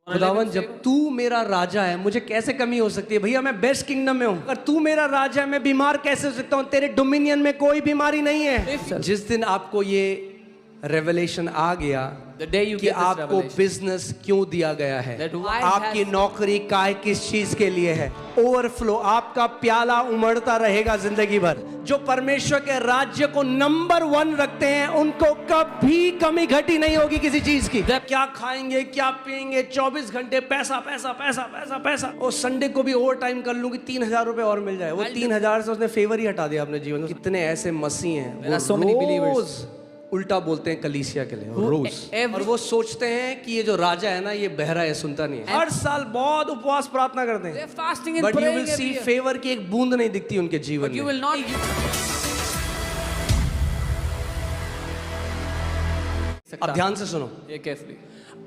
खुदावन जब तू मेरा राजा है मुझे कैसे कमी हो सकती है? भैया मैं बेस्ट किंगडम में हूँ, अगर तू मेरा राजा है मैं बीमार कैसे हो सकता हूँ? तेरे डोमिनियन में कोई बीमारी नहीं है। जिस दिन आपको ये रेवलेशन आ गया कि आपको बिजनेस क्यों दिया गया है, आपकी नौकरी काय किस चीज के लिए है, ओवरफ्लो, आपका प्याला उमड़ता रहेगा जिंदगी भर। जो परमेश्वर के राज्य को नंबर 1 रखते हैं उनको कभी कमी घटी नहीं होगी किसी चीज की। क्या खाएंगे, क्या पिएंगे, 24 घंटे पैसा पैसा पैसा पैसा पैसा। और संडे को भी ओवर टाइम कर लूं कि 3,000 रुपए और मिल जाए। वो 3,000 से उसने फेवर ही हटा दिया अपने जीवन में। कितने ऐसे मसीह हैं रोज उल्टा बोलते हैं कलीसिया के लिए रोज, और वो सोचते हैं कि ये जो राजा है ना ये बहरा है, सुनता नहीं है। हर साल बहुत उपवास प्रार्थना करते हैं, but you will see favour की एक बूंद नहीं दिखती उनके जीवन में। अब ध्यान से सुनो केयरफुली।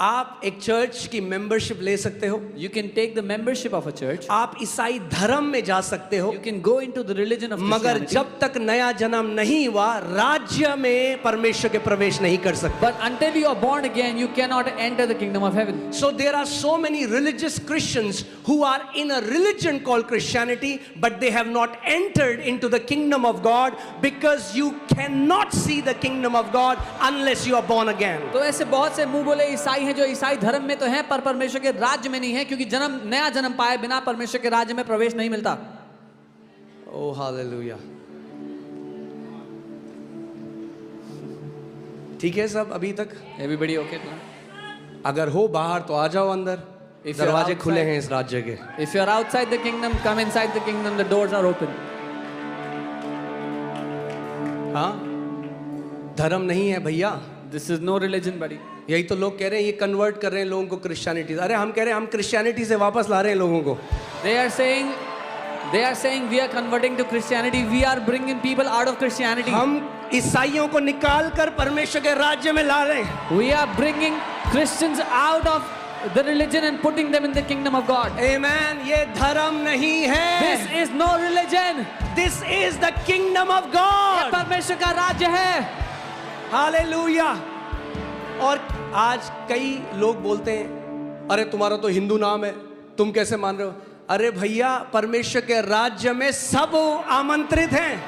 आप एक चर्च की मेंबरशिप ले सकते हो। You can take the membership of a church. आप ईसाई धर्म में जा सकते हो। You can go into the religion of मगर Christianity. जब तक नया जन्म नहीं हुआ राज्य में परमेश्वर के प्रवेश नहीं कर सकते। But until you are born again, you cannot enter the kingdom of heaven. So there are so many religious Christians who are in a religion called Christianity, but they have not entered into the kingdom of God because you cannot see the kingdom of God unless you are born again. तो ऐसे बहुत से मुंह बोले ईसाई हैं जो ईसाई धर्म में तो हैं पर परमेश्वर के राज्य में नहीं है, क्योंकि नया जन्म पाए बिना परमेश्वर के राज्य में प्रवेश नहीं मिलता। Oh hallelujah. ठीक है सब अभी तक? Everybody okay? अगर हो बाहर तो आ जाओ अंदर, दरवाजे खुले हैं इस राज्य के। If you are outside the kingdom, come inside the kingdom. The doors are open. हाँ, धर्म नहीं है भैया। This is no religion, buddy. यही तो लोग कह रहे हैं ये कन्वर्ट कर रहे हैं लोगों को क्रिश्चियनिटी। अरे हम कह रहे हैं हम क्रिश्चियनिटी से वापस ला रहे हैं लोगों को। They are saying we are converting to Christianity. We are bringing people out of Christianity. हम ईसाइयों को निकाल कर परमेश्वर के राज्य में ला रहे हैं। We are bringing Christians out of the religion and putting them in the kingdom of God. Amen. ये धर्म नहीं है। This is no religion. This is the kingdom of God. ये परमेश्वर का राज्य है। हालेलुया। और आज कई लोग बोलते हैं अरे तुम्हारा तो हिंदू नाम है, तुम कैसे मान रहे हो? अरे भैया परमेश्वर के राज्य में सब आमंत्रित हैं।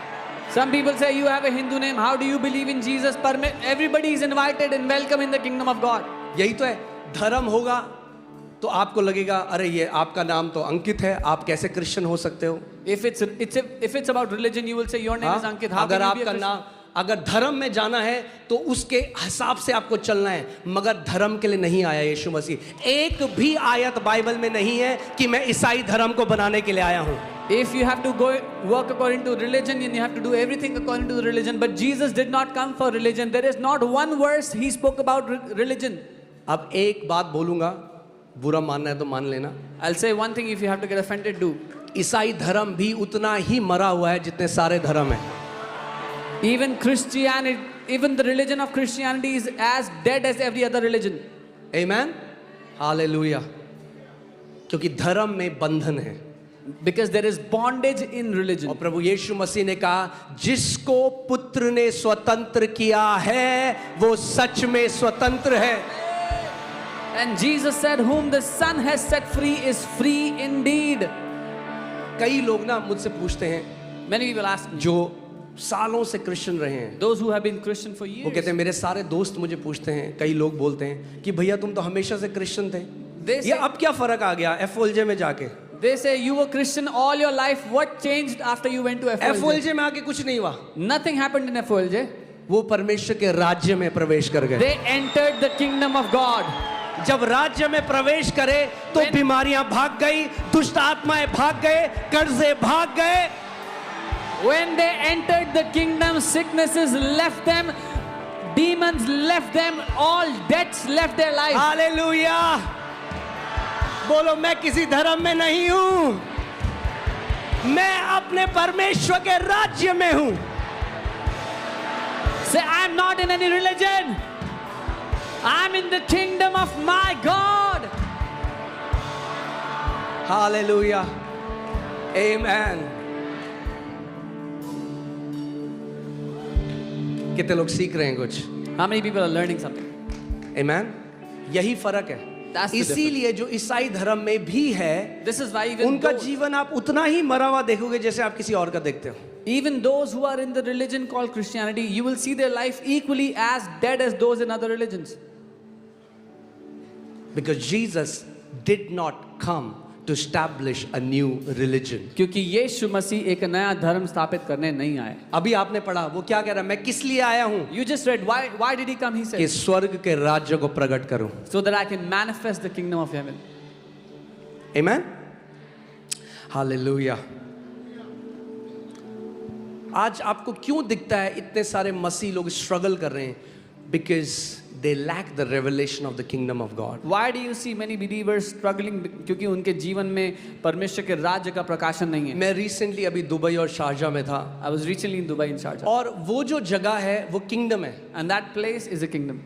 Some people say you have a Hindu name. How do you believe in Jesus? Everybody is invited and welcome in the kingdom of God. यही तो है। धर्म होगा तो आपको लगेगा अरे ये आपका नाम तो अंकित है, आप कैसे क्रिश्चियन हो सकते हो? If it's about religion, you will say your name is Ankit. How अगर can you be a आपका Christian? नाम, अगर धर्म में जाना है तो उसके हिसाब से आपको चलना है, मगर धर्म के लिए नहीं आया यीशु मसीह। एक भी आयत बाइबल में नहीं है कि मैं ईसाई धर्म को बनाने के लिए आया हूं। If you have to go work according to religion, and you have to do everything according to the religion, but Jesus did not come for religion. There is not one verse he spoke about religion. अब एक बात बोलूंगा, बुरा मानना है तो मान लेना। I'll say one thing. If you have to get offended, do. ईसाई धर्म भी उतना ही मरा हुआ है जितने सारे धर्म हैं। Even Christianity, even the religion of Christianity is as dead as every other religion. Amen. Hallelujah. क्योंकि धर्म में बंधन है। Because there is bondage in religion. और प्रभु यीशु मसीह ने कहा जिसको पुत्र ने स्वतंत्र किया है वो सच में स्वतंत्र है। And Jesus said, whom the Son has set free is free indeed. कई लोग ना मुझसे पूछते हैं, Many people ask me, जो सालों से क्रिश्चियन रहे हैं, those who have been Christian for years, वो कहते हैं मेरे सारे दोस्त मुझे पूछते हैं, कई लोग बोलते हैं कि भैया तुम तो हमेशा से क्रिश्चियन थे, ये अब क्या फर्क आ गया एफओएलजे में जाके? They say you were Christian all your life. What changed after you went to FOLJ? एफओएलजे में आके कुछ नहीं हुआ। Nothing happened in FOLJ. वो परमेश्वर के राज्य में प्रवेश कर गए। They entered the kingdom of God. जब राज्य में प्रवेश करे तो बीमारियां भाग गई, दुष्ट आत्माएं भाग गए, कर्जे भाग गए। When they entered the kingdom, sicknesses left them, demons left them, all debts left their life. Hallelujah. बोलो मैं किसी धर्म में नहीं हूं, मैं अपने परमेश्वर के राज्य में हूं। Say, I'm not in any religion. I'm in the kingdom of my God. Hallelujah. Amen. कितने लोग सीख रहे हैं कुछ? How many people are learning something? आमेन। यही फर्क है। That's the इसीलिए जो ईसाई धर्म में भी है, This is why even उनका those, जीवन आप उतना ही मरा हुआ देखोगे जैसे आप किसी और का देखते हो. even those who are in the religion called Christianity, you will see their life equally as dead as those in other religions. Because Jesus did not come to establish a new religion. क्योंकि यीशु मसीह एक नया धर्म स्थापित करने नहीं आए. अभी आपने पढ़ा, वो क्या कह रहा है? मैं किस लिए आया हूं? You just read, why did he come? He कि said, स्वर्ग के राज्य को प्रकट करूं. so that I can manifest the kingdom of heaven. Amen? Hallelujah. आज आपको क्यों दिखता है इतने सारे मसीह लोग स्ट्रगल कर रहे हैं? Because they lack the revelation of the kingdom of God. Why do you see many believers struggling? क्योंकि उनके जीवन में परमेश्वर के राज्य का प्रकाशन नहीं है. मैं रिसेंटली अभी दुबई और शारजा में था, I was recently in Dubai in Sharjah, और वो जो जगह है वो किंगडम है. and that place is a kingdom.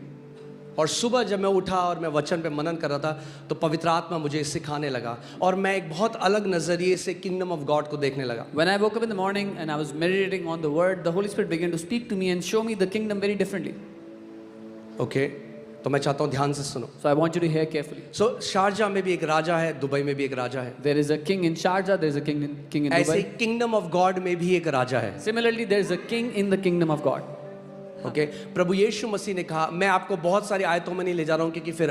और सुबह जब मैं उठा और मैं वचन पे मनन कर रहा था तो पवित्र आत्मा मुझे सिखाने लगा और मैं एक बहुत अलग नजरिए से किंगडम ऑफ गॉड को देखने लगा. When I woke up in the morning and I was meditating on the word, the Holy Spirit began to speak to me and show me the kingdom very differently. Okay, तो मैं चाहता हूँ ध्यान से सुनो. So I want you to hear carefully. So Sharjah में भी एक राजा है, दुबई में भी एक राजा है. There is a king in Sharjah, there is a king in ऐसे ही Dubai. किंगडम ऑफ गॉड में भी एक राजा है. Similarly, there is a king in the kingdom of God. Okay, प्रभु यीशु मसीह ने कहा, मैं आपको बहुत सारी आयतों में नहीं ले जा रहा हूँ क्योंकि फिर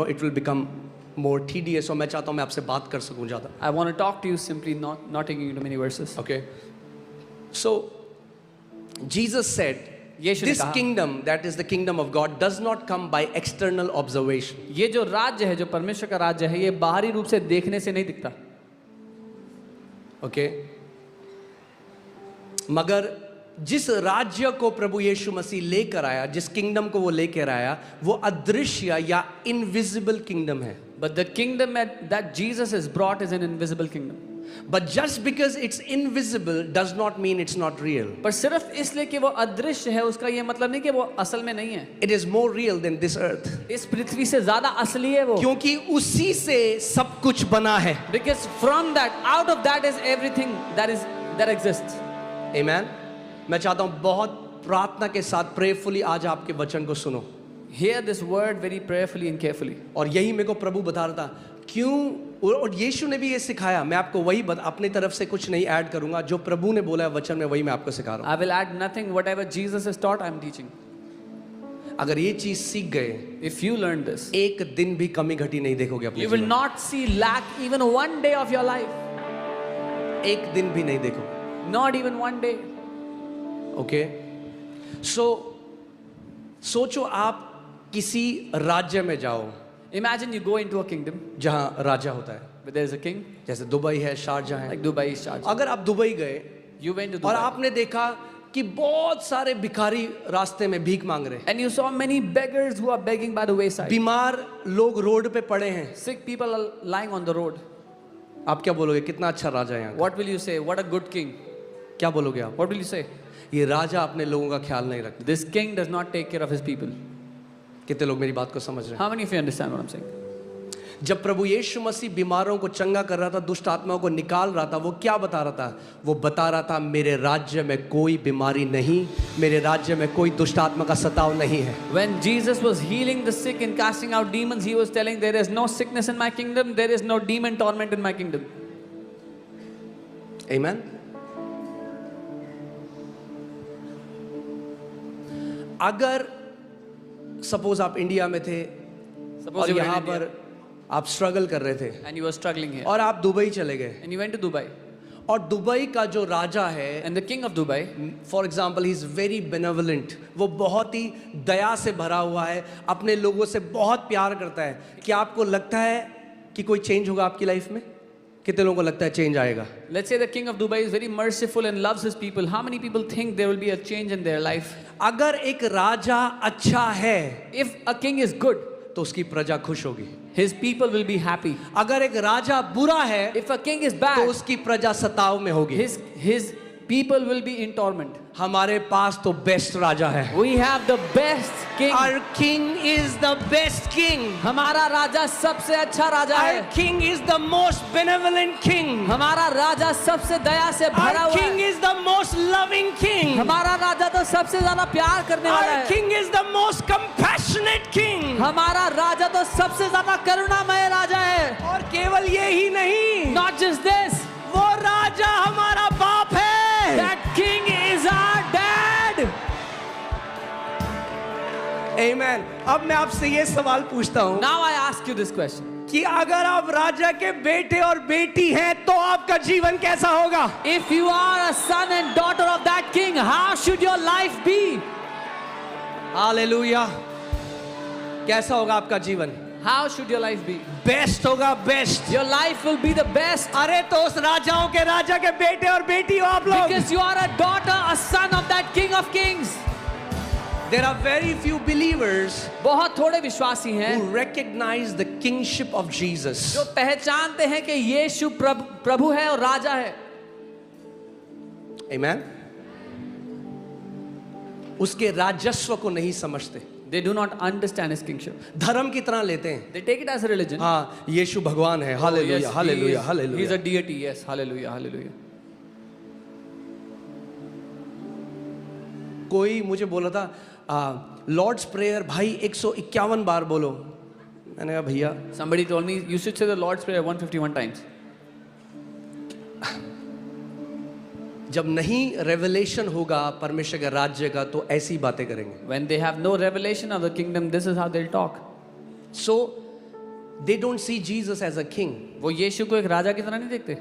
it will become more tedious, और मैं चाहता हूँ मैं आपसे बात कर सकूँ ज़्यादा. I want to talk to you simply, not taking you to many verses. Okay, so Jesus said, यीशु ने this कहा, kingdom, that is the kingdom of God, does not come by external observation. ये जो राज्य है, जो परमेश्वर का राज्य है, ये बाहरी रूप से देखने से नहीं दिखता. Okay, मगर जिस राज्य को प्रभु यीशु मसीह लेकर आया, जिस किंगडम को वो लेकर आया, वो अदृश्य या इनविजिबल किंगडम है. But the kingdom that Jesus has brought is an invisible kingdom. But just because it's invisible does not mean it's not real. पर सिर्फ इसलिए कि वो अदृश्य है, उसका ये मतलब नहीं कि वो असल में नहीं है. It is more real than this earth. इस पृथ्वी से ज्यादा असली है वो. क्योंकि उसी से सब कुछ बना है. Because from that, out of that is everything that exists. Amen. मैं चाहता हूं बहुत प्रार्थना के साथ प्रेयरफुली आज आपके वचन को सुनो. Hear this word very prayerfully and carefully. और यही मेरे को प्रभु बता रहा था क्यों, और यीशु ने भी ये सिखाया. मैं आपको वही अपनी तरफ से कुछ नहीं ऐड करूंगा, जो प्रभु ने बोला है वचन में वही मैं आपको सिखा रहा हूं. I will add nothing. Whatever Jesus has taught, I am teaching. अगर ये चीज सीख गए, If you learn this, एक दिन भी कमी घटी नहीं देखोगे अपने you will जीवन not see lack even one day of your life. में. एक दिन भी नहीं देखोगे. Not even one day. Okay, so सोचो आप किसी राज्य में जाओ Imagine you go into a kingdom जहां राजा होता है, where there is a king, जैसे दुबई है, शारजा है. like Dubai is Sharjah. अगर आप दुबई गए You went to और Dubai आपने देखा कि बहुत सारे भिखारी रास्ते में भीख मांग रहे हैं, and you saw many beggars who are begging by the wayside. बीमार लोग रोड पे पड़े हैं, Sick people are lying on the road. आप क्या बोलोगे? कितना अच्छा राजा है यहाँ का. What will you say? What a good king. क्या बोलोगे आप? What will you say? ये राजा अपने लोगों का ख्याल नहीं रखता. This king does not take care of his people. कितने लोग मेरी बात को समझ रहे हैं? How many of you understand what I'm saying? जब प्रभु यीशु मसीह बीमारों को चंगा कर रहा था, दुष्ट आत्माओं को निकाल रहा था, वो क्या बता रहा था? वो बता रहा था मेरे राज्य में कोई बीमारी नहीं, मेरे राज्य में कोई दुष्ट आत्मा का सताव नहीं है. When Jesus was healing the sick and casting out demons, he was telling there is no sickness in my kingdom, there is no demon torment in my kingdom. Amen. अगर सपोज आप इंडिया में थे Suppose और you were in यहाँ India पर आप struggle कर रहे थे and you were struggling here, और आप दुबई चले गए, and you went to Dubai, और दुबई का जो राजा है, and the king of Dubai, for example he is very benevolent, वो बहुत ही दया से भरा हुआ है, अपने लोगों से बहुत प्यार करता है. क्या आपको लगता है कि कोई चेंज होगा आपकी लाइफ में? कितने लोगों को लगता है चेंज आएगा? let's say the king of Dubai is very merciful and loves his people. How many people think there will be a change in their life? अगर एक राजा अच्छा है If a king is good, तो उसकी प्रजा खुश होगी. his people will be happy. अगर एक राजा बुरा है If a king is तो bad, उसकी प्रजा सताव में होगी. his People will be in torment. हमारे पास तो बेस्ट राजा है. We have the best king. Our king is the best king. हमारा राजा सबसे अच्छा राजा Our है. king is the most benevolent king. हमारा राजा सबसे दया से भरा Our हुआ king है. is the most loving king. हमारा राजा तो सबसे ज्यादा प्यार करने वाला Our है. king is the most compassionate king. हमारा राजा तो सबसे ज्यादा करुणामय राजा है. और केवल ये ही नहीं, Not just this, वो राजा हमारा बाप है. that king is our dad. Amen. अब मैं आपसे ये सवाल पूछता हूँ Now I ask you this question. कि अगर आप राजा के बेटे और बेटी हैं तो आपका जीवन कैसा होगा? If you are a son and daughter of that king, how should your life be? Hallelujah. कैसा होगा आपका जीवन? How should your life be? Best होगा, best. Your life will be the best अरे तो उस राजाओं के राजा के बेटे और बेटी हो आप लोग. because you are a daughter, a son of that king of kings. There are very few believers बहुत थोड़े विश्वासी हैं who recognize the kingship of Jesus. जो पहचानते हैं कि यीशु प्रभु है और राजा है. Amen. उसके राजस्व को नहीं समझते, They do not understand his kingship. धर्म की तरह लेते हैं. They take it as a religion. हाँ, यीशु भगवान है. Oh, hallelujah, yes, hallelujah, he is a hallelujah. deity. Yes, hallelujah, hallelujah. कोई मुझे बोला था लॉर्ड्स प्रेयर भाई 151 बार बोलो. मैंने कहा भैया Somebody told me you should say the Lord's Prayer 151 times. जब नहीं रेवलेशन होगा परमेश्वर के राज्य का तो ऐसी बातें करेंगे. When they have no revelation of the kingdom, this is how they'll talk. So they don't see Jesus as a king. वो यीशु को एक राजा की तरह नहीं देखते.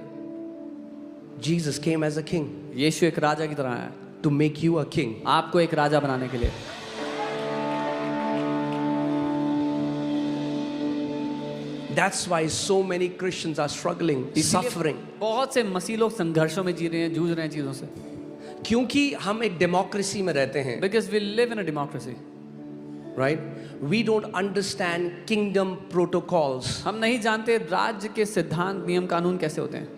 Jesus came as a king यीशु एक राजा की तरह आया to make you a king. आपको एक राजा बनाने के लिए. That's why so many Christians are struggling, suffering. बहुत से मसीह लोग संघर्षों में जी रहे हैं, जूझ रहे हैं चीजों से. क्योंकि हम एक डेमोक्रेसी में रहते हैं. Because we live in a democracy. Right? We don't understand kingdom protocols. हम नहीं जानते राज्य के सिद्धांत, नियम, कानून कैसे होते हैं.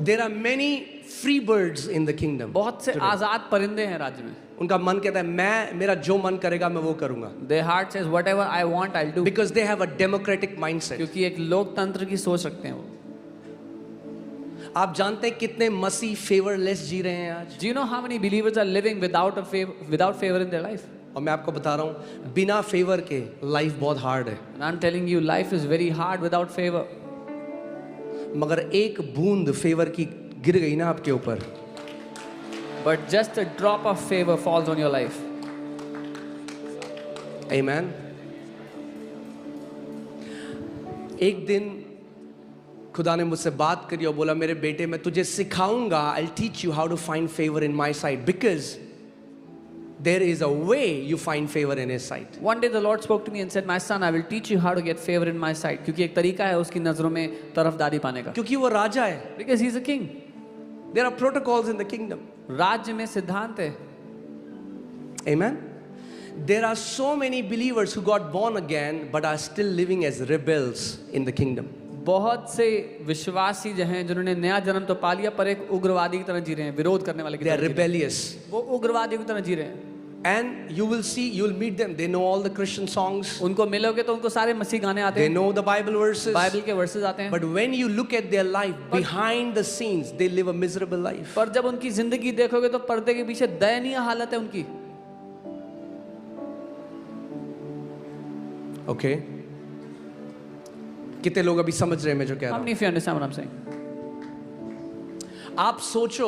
There are many free birds in the kingdom. बहुत से आजाद परिंदे हैं राज्य में. उनका मन कहता है मेरा जो मन करेगा मैं वो करूंगा. Their heart says whatever I want I'll do. Because they have a democratic mindset. क्योंकि एक लोकतंत्र की सोच रखते हैं वो. आप जानते हैं कितने मसीह फेवरलेस जी रहे हैं आज? Do you know how many believers are living without favor in their life? और मैं आपको बता रहा हूँ बिना फेवर के लाइफ बहुत हार्ड है. And I'm telling you, life is very hard without favor. मगर एक बूंद फेवर की गिर गई ना आपके ऊपर, But just a drop of favor falls on your life. Amen. एक दिन खुदा ने मुझसे बात करी और बोला मेरे बेटे मैं तुझे सिखाऊंगा. I'll teach you how to find favor in my sight because there is a way you find favor in his sight. One day the Lord spoke to me and said, "My son, I will teach you how to get favor in my sight." क्योंकि एक तरीका है उसकी नजरों में तरफदारी पाने का. क्योंकि वो राजा है. Because he's a king. There are protocols in the kingdom. राज्य में सिद्धांत है. Amen. There are so many believers who got born again but are still living as rebels in the kingdom. बहुत से विश्वासी जो हैं जिन्होंने नया जन्म तो पा लिया पर एक उग्रवादी की तरह जी रहे हैं, विरोध करने वाले की They are तरह जी रहे हैं. rebellious. वो उग्रवादियों की तरह जी रहे हैं. And you will see, you will meet them. They know all the Christian songs. उनको मिलोगे तो उनको सारे मसीह गाने आते They हैं, know the Bible verses. Bible के वर्सेस आते हैं. But when you look at their life behind the scenes, they live a miserable life. पर जब उनकी जिंदगी देखोगे तो पर्दे के पीछे दयनीय हालत है उनकी. Okay? कितने लोग अभी समझ रहे हैं मैं जो कह रहा How हूँ? many of you understand what I'm saying? आप सोचो,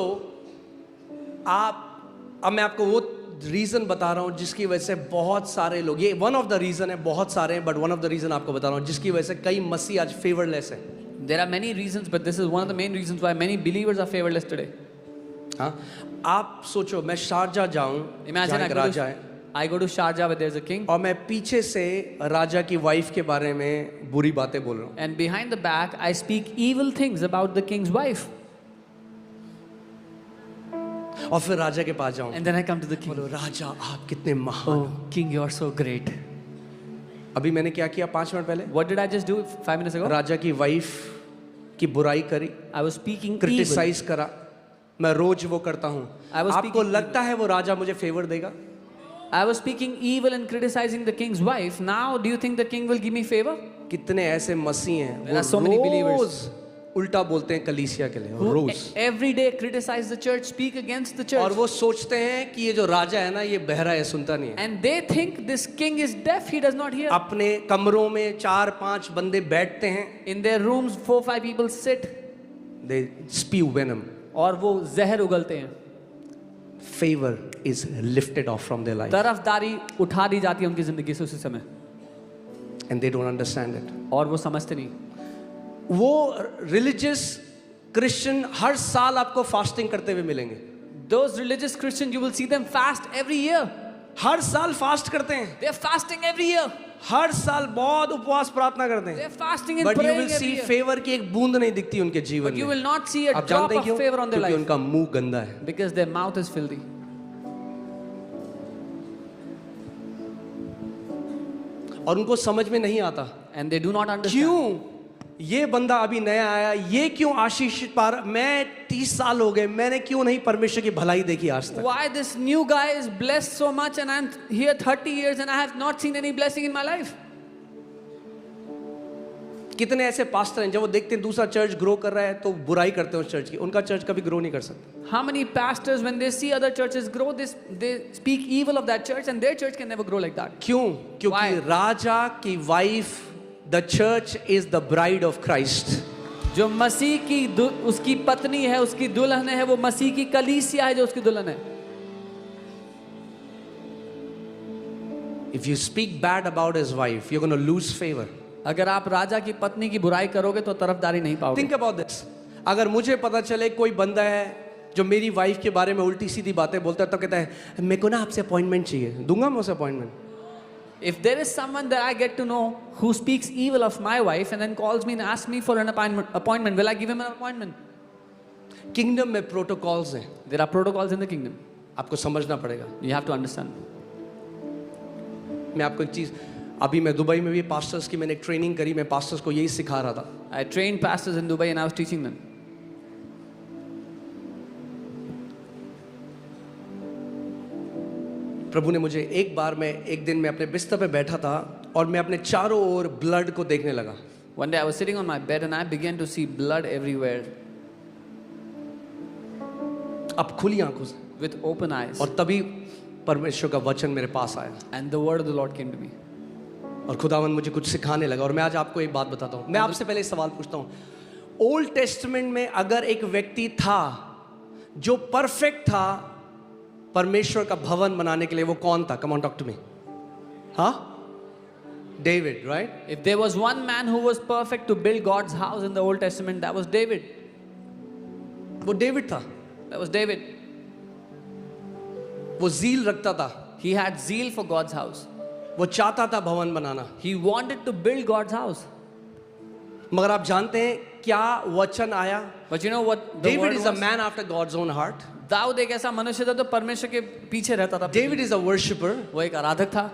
अब मैं आपको वो रीजन बता रहा हूँ जिसकी वजह से बहुत सारे लोग, ये वन ऑफ द रीजन है, बहुत सारे हैं but one of the reason आपको बता रहा हूँ जिसकी वजह से कई मसीह आज फेवरलेस है. There are many reasons, but this is one of the main reasons why many believers are favorless today. हाँ, आप सोचो मैं शारजा जाऊँ, Imagine जहाँ एक राजा है I go to Sharjah where there's a king, और मैं पीछे से राजा की वाइफ के बारे में बुरी बातें बोल रहा हूँ. and behind the back I speak evil things about the king's wife, और फिर राजा के पास जाऊँ, and then I come to the king. बोलो राजा आप कितने महान. Oh, king, you are so great. अभी मैंने क्या किया 5 मिनट पहले? What did I just do 5 minutes ago? राजा की वाइफ की बुराई करी, I was speaking evil. Criticise करा. मैं रोज वो करता हूँ। I was आपको speaking- लगता है वो राजा मुझे फेवर देगा? I was speaking evil and criticizing the king's wife. Now, do you think the king will give me favor? कितने ऐसे मसीह हैं There are so many believers रोज उल्टा बोलते हैं कलीसिया के लिए, Who rose. every day criticize the church, speak against the और church. वो सोचते हैं कि ये जो राजा है ना, ये बहरा है, सुनता नहीं है। And they think this king is deaf, he does not hear. अपने कमरों में 4-5 बंदे बैठते हैं, In their rooms, 4-5 people sit they spew venom. और वो जहर उगलते हैं। Favor is lifted off from their life तरफदारी उठा दी जाती है उनकी जिंदगी से उसी समय, and they don't understand it. और वो समझते नहीं। वो रिलीजियस क्रिश्चियन हर साल आपको फास्टिंग करते हुए मिलेंगे, Those religious Christians, you will see them fast every year. हर साल फास्ट करते हैं, They are fasting every year. हर साल बहुत उपवास प्रार्थना करते They हैं, are fasting and but you praying will every see year. Favour की एक बूंद नहीं दिखती उनके जीवन But you में। will not see a आप drop जानते हैं of क्यों? favor on their क्योंकि life उनका मुंह गंदा है। because their mouth is filthy. और उनको समझ में नहीं आता And they do not understand. क्यों ये बंदा अभी नया आया, ये क्यों आशीषित पा रहा, मैं 30 साल हो गए, मैंने क्यों नहीं परमेश्वर की भलाई देखी आज तक? Why this new guy is blessed so much and I'm here 30 years and I have not seen any blessing in my life? कितने ऐसे पास्टर हैं जब वो देखते हैं दूसरा चर्च ग्रो कर रहा है तो बुराई करते हैं उस चर्च की, उनका चर्च कभी ग्रो नहीं कर सकता। How many pastors, when they see other churches grow, they speak evil of that church and their church can never grow like that? क्यों? क्योंकि Why? राजा की wife, the church is the bride of Christ. जो मसीह की उसकी पत्नी है, उसकी दुल्हन है, वो मसीह की कलीसिया है जो उसकी दुल्हन है। If you speak bad about his wife you are gonna lose favour. अगर आप राजा की पत्नी की बुराई करोगे तो तरफदारी नहीं पाओगे। थिंक अबाउट दिस, अगर मुझे पता चले कोई बंदा है जो मेरी वाइफ के बारे में उल्टी सीधी बातें बोलता है तो कहता है मेरे को ना आपसे अपॉइंटमेंट चाहिए, दूंगा मैं उसे appointment. If there is someone that I get to know who speaks evil of my wife and then calls me and asks me for an appointment, will I give him an appointment? Kingdom में protocols हैं, There are protocols in the kingdom. आपको समझना पड़ेगा। You have to understand. मैं आपको एक चीज़, अभी मैं दुबई में भी पास्टर्स की मैंने ट्रेनिंग करी, मैं पास्टर्स को यही सिखा रहा था। I trained pastors in Dubai and I was teaching them. प्रभु ने मुझे एक बार, मैं एक दिन मैं अपने बिस्तर पे बैठा था और मैं अपने चारों ओर ब्लड को देखने लगा। One day I was sitting on my bed and I began to see blood everywhere अब खुली आंखों से, with open eyes. और तभी परमेश्वर का वचन मेरे पास आया And the word of the Lord came to me. और खुदावंद मुझे कुछ सिखाने लगा। और मैं आज आपको एक बात बताता हूँ। मैं आपसे पहले एक सवाल पूछता हूँ, ओल्ड टेस्टमेंट में अगर एक व्यक्ति था जो परफेक्ट था परमेश्वर का भवन बनाने के लिए, वो कौन था? Come on talk to me. हाँ, David, right? If there was one man who was perfect to build God's house in the Old Testament, that was David. वो डेविड था। That was David. वो जील रखता था, He had zeal for God's house. वो चाहता था भवन बनाना। He wanted to build God's house. मगर आप जानते हैं क्या वचन आया? But you know what the David word is a was? man after God's own heart. Dawood एक ऐसा मनुष्य था जो परमेश्वर के पीछे रहता था। David is a worshipper. वो एक आराधक था।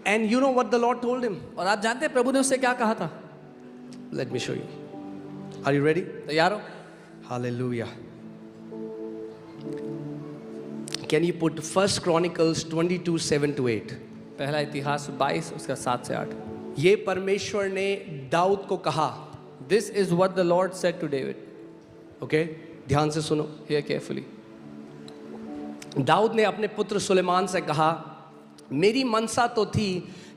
And you know what the Lord told him? और आप जानते हैं प्रभु ने उससे क्या कहा था? Let me show you. Are you ready? तैयार हो? Hallelujah. Can you put 1 Chronicles 22:7-8? पहला इतिहास 22 उसका 7 से 8। ये परमेश्वर ने दाऊद को कहा। This is what the Lord said to David. Okay, ध्यान से सुनो। Hear carefully. दाऊद ने अपने पुत्र सुलेमान से कहा, मेरी मनसा तो थी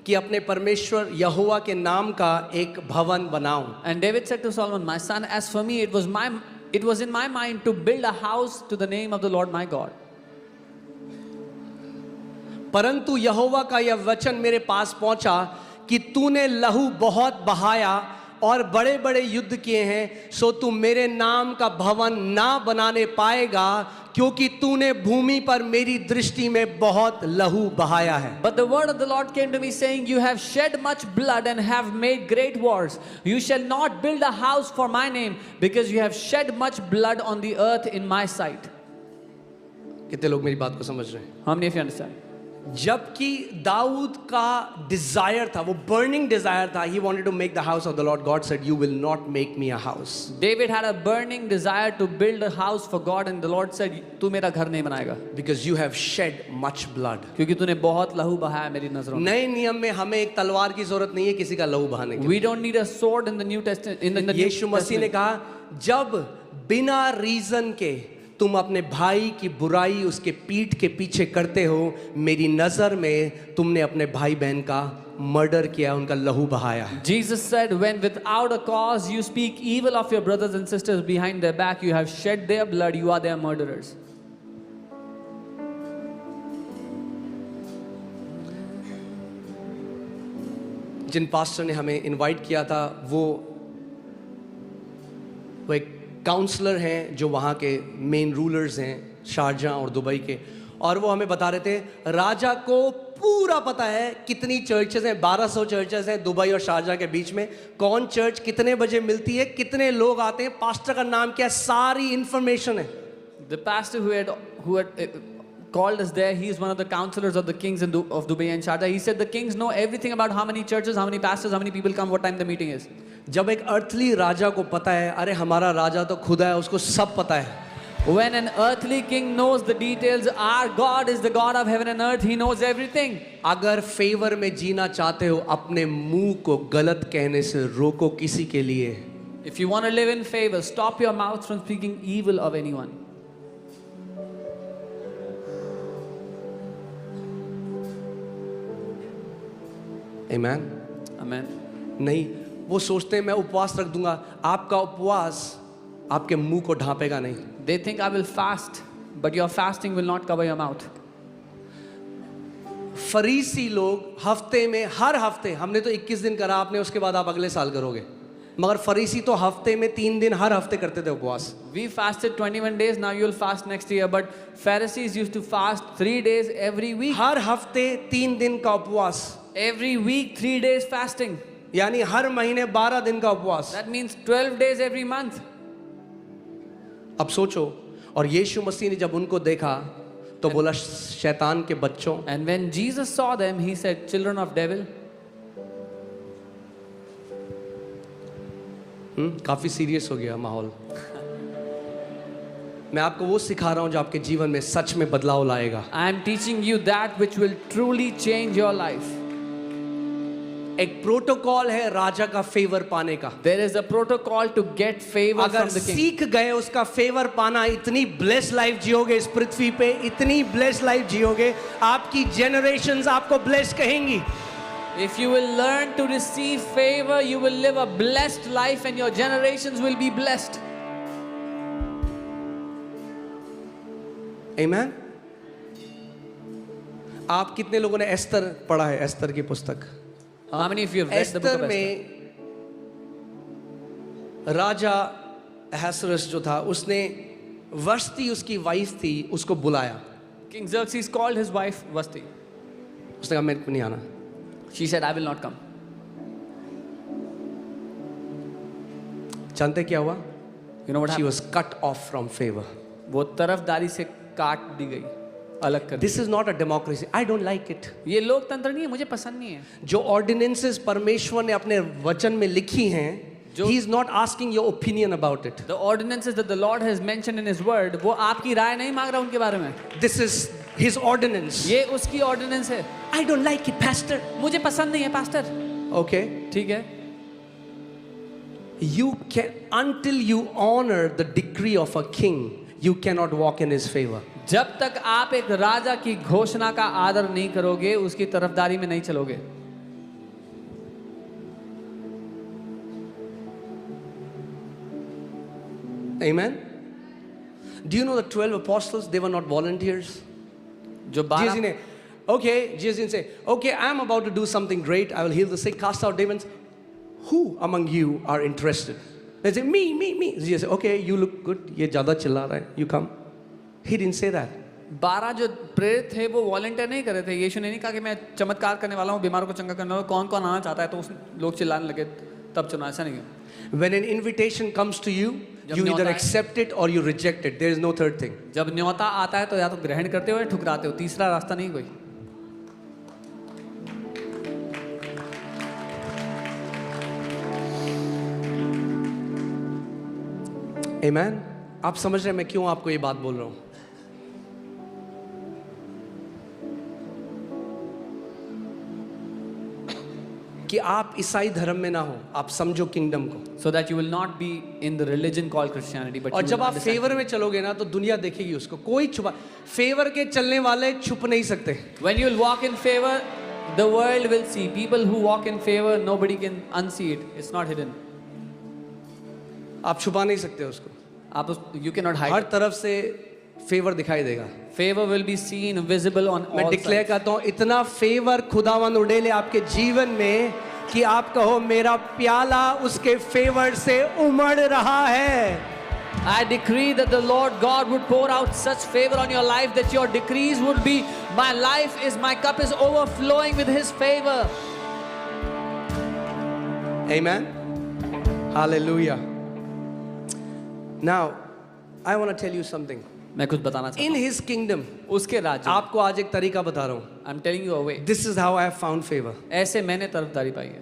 कि अपने परमेश्वर यहोवा के नाम का एक भवन बनाऊं। And David said to Solomon, my son, as for me, it was in my mind to build a house to the name of the Lord my God. परंतु यहोवा का यह वचन मेरे पास पहुंचा कि तूने लहू बहुत बहाया और बड़े बड़े युद्ध किए हैं, सो तू मेरे नाम का भवन ना बनाने पाएगा, क्योंकि तूने भूमि पर मेरी दृष्टि में बहुत लहू बहाया है। But the word of the Lord came to me saying, you have shed much blood and have made great wars. You shall not build a house for my name, because you have shed much blood on the earth in my sight. कितने लोग मेरी बात को समझ रहे हैं? How many of you understand? जबकि दाऊद का डिजायर था, वो बर्निंग डिजायर था, he wanted to make the house of the lord. God said, you will not make me a house. David had a burning desire to build a house for God, and the Lord said, "तू मेरा घर नहीं बनाएगा, because you have shed much blood. क्योंकि तूने बहुत लहू बहाया मेरी नजरों में." नए नियम में हमें एक तलवार की जरूरत नहीं है किसी का लहू बहाने की. We don't need a sword in the New Testament. In the New यीशु मसीह ने Testament. कहा, जब बिना रीजन के तुम अपने भाई की बुराई उसके पीठ के पीछे करते हो, मेरी नजर में तुमने अपने भाई बहन का मर्डर किया, उनका लहू बहाया. Jesus said, "When without a cause you speak evil of your brothers and sisters behind their back, you have shed their blood. You are their murderers." जिन पास्टर ने हमें इनवाइट किया था, वो एक काउंसलर हैं जो वहाँ के मेन रूलर्स हैं शारजाह और दुबई के, और वो हमें बता रहे थे राजा को पूरा पता है कितनी चर्चेस हैं. 1200 चर्चेस हैं दुबई और शारजाह के बीच में. कौन चर्च कितने बजे मिलती है, कितने लोग आते हैं, पास्टर का नाम क्या है, सारी इंफॉर्मेशन है. The pastor who had called us there, he is one of the counselors of the kings of Dubai and Sharjah. He said the kings know everything about how many churches, how many pastors, how many people come, what time the meeting is. जब एक earthly राजा को पता है, अरे हमारा राजा तो खुदा है, उसको सब पता है. When an earthly king knows the details, our God is the God of heaven and earth. He knows everything. अगर फेवर में जीना चाहते हो, अपने मुंह को गलत कहने से रोको किसी के लिए. If you want to live in favor, stop your mouth from speaking evil of anyone. Amen. Amen. नहीं, वो सोचते हैं मैं उपवास रख दूंगा. आपका उपवास आपके मुंह को ढांपेगा नहीं. They think I will fast, but your fasting will not cover your mouth. फरीसी लोग हफ्ते में, हर हफ्ते, हमने तो 21 दिन करा, आपने उसके बाद आप अगले साल करोगे, मगर फरीसी तो हफ्ते में 3 दिन हर हफ्ते करते थे उपवास. We fasted 21 days, now you will fast next year. But Pharisees used to fast 3 days every week. हर हफ्ते 3 दिन का उपवास, Every week, 3 days fasting. यानी हर महीने 12 दिन का उपवास. That means 12 days every month. अब सोचो, और यीशु मसीह ने जब उनको देखा तो बोला, शैतान के बच्चों. And when Jesus saw them, he said, "Children of devil." काफी सीरियस हो गया माहौल. मैं आपको वो सिखा रहा हूं जो आपके जीवन में सच में बदलाव लाएगा. I am teaching you that which will truly change your life. एक प्रोटोकॉल है राजा का फेवर पाने का. There is a protocol to get favor अगर from the king. सीख गए उसका फेवर पाना, इतनी ब्लेस लाइफ जियोगे इस पृथ्वी पे, इतनी ब्लेस लाइफ जियोगे, आपकी जनरेशंस आपको ब्लेस कहेंगी. If you will learn to receive favor, you will live a blessed life and your generations will be blessed. Amen. आप कितने लोगों ने एस्तर पढ़ा है, एस्तर की पुस्तक? How many of you have read the book Esther of Esther? में राजा अहसुरस जो था, उसने वस्ती, उसकी वाइफ थी, उसको बुलाया. King Xerxes called his wife Vashti. उसने कहा मेरे को नहीं आना. She said, "I will not come." जानते क्या हुआ? You know what She happened? was cut off from favor. वो तरफदारी से काट दी गई, अलग कर दी. This is not a democracy. I don't like it. ये लोकतंत्र नहीं है, मुझे पसंद नहीं है. जो ऑर्डिनेंसेस परमेश्वर ने अपने वचन में लिखी हैं, he is not asking your opinion about it. The ordinances that the Lord has mentioned in His Word, वो आपकी राय नहीं मांग रहा उनके बारे में. This is his ordinance. ये उसकी ऑर्डिनेंस है. I don't like it, pastor. मुझे पसंद नहीं है पास्टर. Okay. ठीक है. You can, until you honor the decree of a king, you cannot walk in his favor. जब तक आप एक राजा की घोषणा का आदर नहीं करोगे, उसकी तरफदारी में नहीं चलोगे. Amen. Do you know the 12 apostles? They were not volunteers. जो Jesus 12 ने, okay, Jesus didn't say, okay, I am about to do something great. I will heal the sick, cast out demons. Who among you are interested? They say, me. Jesus said, okay, you look good. ये ज़्यादा चिल्ला रहा है. You come. He didn't say that. 12 जो प्रेरित थे वो volunteer नहीं कर रहे थे. यीशु ने नहीं कहा कि मैं चमत्कार करने वाला हूँ, बीमारों को चंगा करने वाला हूँ, कौन कौन आना चाहता है, तो उस लोग चिल्लाने लगे, तब चुना. ऐसा नहीं है. When an invitation comes to you, जब you न्योता either है- accept it or you reject it. There is no third thing. जब न्योता आता है तो या तो ग्रहण करते हो या ठुकराते हो, तीसरा रास्ता नहीं कोई. आमेन। आप समझ रहे हैं मैं क्यों आपको ये बात बोल रहा हूं? कि आप ईसाई धर्म में ना हो, आप समझो किंगडम को। So that you will not be in the religion called Christianity, but और you जब will आप understand. फेवर में चलोगे ना तो दुनिया देखेगी उसको, कोई छुपा, फेवर के चलने वाले छुप नहीं सकते। When you will walk in favor, the world will see. People who walk in favor, nobody can unsee it. It's not hidden. आप छुपा नहीं सकते उसको, You cannot hide her it. तरफ से फेवर दिखाई देगा। Favor will be seen, visible on मैं all डिक्लेयर sides. करता हूँ, इतना फेवर खुदावंद उड़ेले आपके जीवन में कि आप कहो मेरा प्याला उसके फेवर से उमड़ रहा है। I decree that the Lord God would pour out such favor on your life that your decrees would be, my cup is overflowing with His favor. Amen. Hallelujah. Now, I want to tell you something. मैं कुछ बताना चाहता In His kingdom, हूँ उसके राज्य में। आपको आज एक तरीका बता रहा हूँ। I'm telling you a way. This is how I have found favor. ऐसे मैंने तरफदारी पाई है।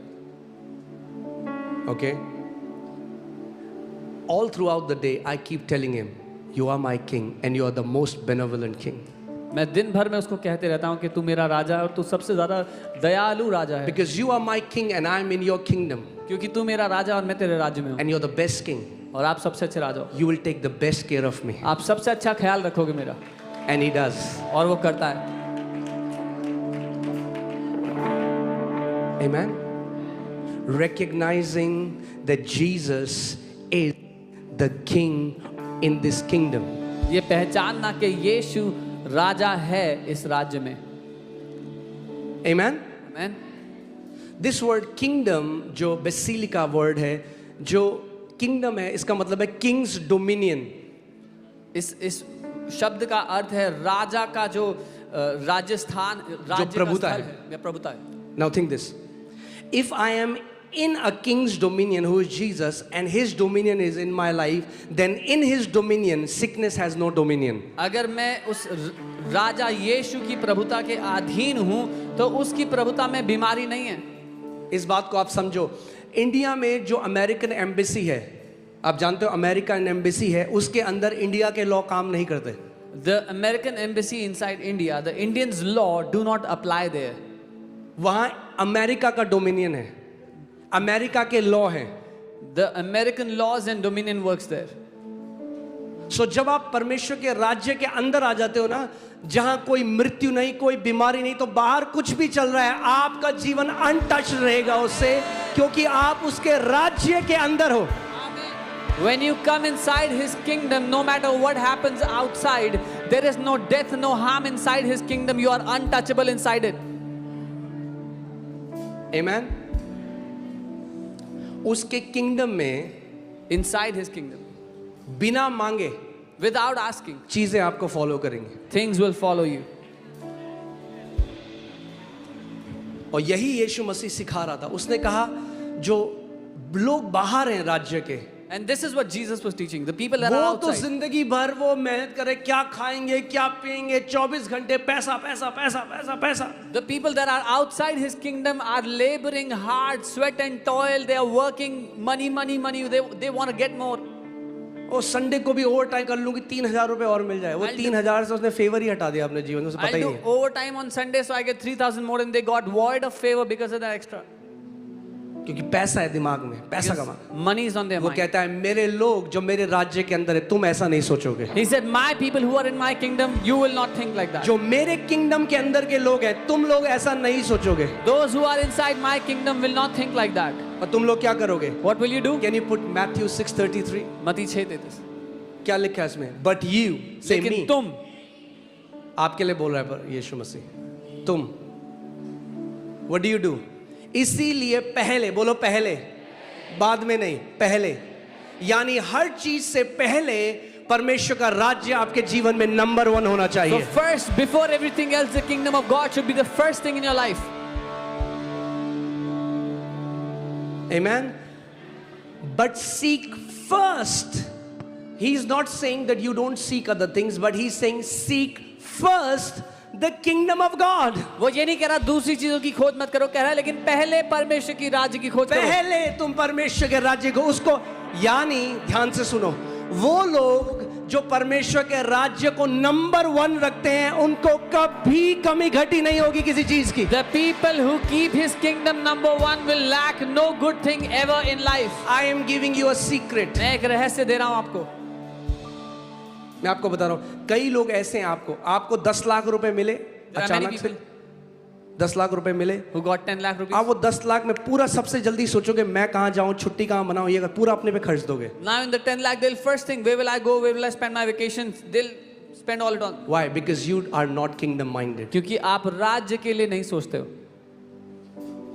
Okay? All throughout the day, I keep telling him, "You are my king, and you are the most benevolent king." मैं दिन भर में उसको कहते रहता हूँ कि तू मेरा राजा है और तू सबसे ज्यादा दयालु राजा है। Because you are my king, and I am in your kingdom, क्योंकि तू मेरा राजा और मैं तेरे राज्य में हूँ and you're the best king. और आप सबसे अच्छे राजा हो। You will take the best care of me, आप सबसे अच्छा ख्याल रखोगे मेरा, and He does. और वो करता है। Amen. Recognizing that Jesus is the king in this kingdom. ये पहचानना कि यीशु राजा है इस राज्य में। Amen. Amen? This word kingdom जो बेसिलिका वर्ड है, जो किंगडम है, इसका मतलब है किंग्स डोमिनियन। इस शब्द का अर्थ है राजा का जो राजस्थान, राज्य का प्रभुता स्थल है। या प्रभुता है। Now think this. If I am in a king's dominion who is Jesus and his dominion is in my life, then in his dominion sickness has no dominion. अगर मैं उस राजा यीशु की प्रभुता के अधीन हूँ तो उसकी प्रभुता में बीमारी नहीं है। इस बात को आप समझो। इंडिया में जो अमेरिकन एम्बेसी है, आप जानते हो अमेरिकन एम्बेसी है, उसके अंदर इंडिया के लॉ काम नहीं करते। The American embassy inside India, the Indians' law do not apply there. वहाँ अमेरिका का डोमिनियन है, अमेरिका के लॉ हैं। The American laws and dominion works there. सो जब आप परमेश्वर के राज्य के अंदर आ जाते हो ना, जहां कोई मृत्यु नहीं, कोई बीमारी नहीं, तो बाहर कुछ भी चल रहा है, आपका जीवन अनटच रहेगा उससे, क्योंकि आप उसके राज्य के अंदर हो। When you come inside His kingdom, no matter what happens outside, there is no death, no harm inside His kingdom. You are untouchable inside it. Amen. उसके किंगडम में Inside His kingdom, बिना मांगे without asking, चीजें आपको follow करेंगी, things will follow you. और यही यीशु मसीह सिखा रहा था। उसने कहा जो लोग बाहर हैं राज्य के, And this is what Jesus was teaching. The people that are वो तो outside, जिंदगी भर वो मेहनत करे, क्या खाएंगे क्या पिएंगे, 24 घंटे पैसा पैसा पैसा पैसा पैसा। the people that are outside His kingdom are laboring hard, sweat and toil. They are working, money, money, money. They want to get more. और संडे को भी ओवर टाइम कर लूंगी, 3,000 रुपए और मिल जाए। वो 3,000 से उसने फेवर ही हटा दिया अपने जीवन में, उसे पता I'll ही do नहीं। overtime on Sunday, so I get 3,000 more, and they got void of favor because of that extra. क्योंकि पैसा है दिमाग में, पैसा कमा। Money is on their वो mind. कहता है मेरे लोग जो मेरे राज्य के अंदर है, तुम ऐसा नहीं सोचोगे। He said, "My people who are in my kingdom, you will not think like that. जो मेरे किंगडम के अंदर के लोग हैं, तुम लोग ऐसा नहीं सोचोगे। Those who are inside my kingdom will not think like that." और तुम लोग क्या करोगे? What will you do? Can you put Matthew 6:33? मत्ती 6:33. क्या लिखा है इसमें? But you, say me. लेकिन तुम, आपके लिए बोल रहा है पर यीशु मसीह, तुम। What do you do? इसीलिए पहले, बोलो पहले, बाद में नहीं, पहले। यानी हर चीज से पहले परमेश्वर का राज्य आपके जीवन में नंबर 1 होना so चाहिए। first, before everything else, the kingdom of God should be the first thing in your life. Amen. But seek first. He's not saying that you don't seek other things, but he's saying seek first the kingdom of God. वो ये नहीं कह रहा दूसरी चीजों की खोज मत करो, कह रहा है लेकिन पहले परमेश्वर की राज्य की खोज करो। पहले तुम परमेश्वर के राज्य को, उसको, यानी ध्यान से सुनो, वो लोग जो परमेश्वर के राज्य को नंबर 1 रखते हैं, उनको कभी कमी घटी नहीं होगी किसी चीज की। The people who keep his kingdom number 1 will lack no good thing ever in life. I am giving you a secret. मैं एक रहस्य दे रहा हूं आपको। मैं आपको बता रहा हूं, कई लोग ऐसे हैं, आपको 10 लाख रुपए मिले अचानक से, 10 लाख रुपए मिले, Who got 10 lakh rupees? आप वो 10 लाख में पूरा सबसे जल्दी सोचोगे मैं कहाँ जाऊं, छुट्टी कहाँ बनाऊं, ये पूरा अपने पे खर्च दोगे। Now in the 10 lakh, they'll first think, where will I go? Where will I spend my vacations? They'll spend all it on. Why? Because you are not kingdom minded. क्योंकि आप राज्य के लिए नहीं सोचते हो।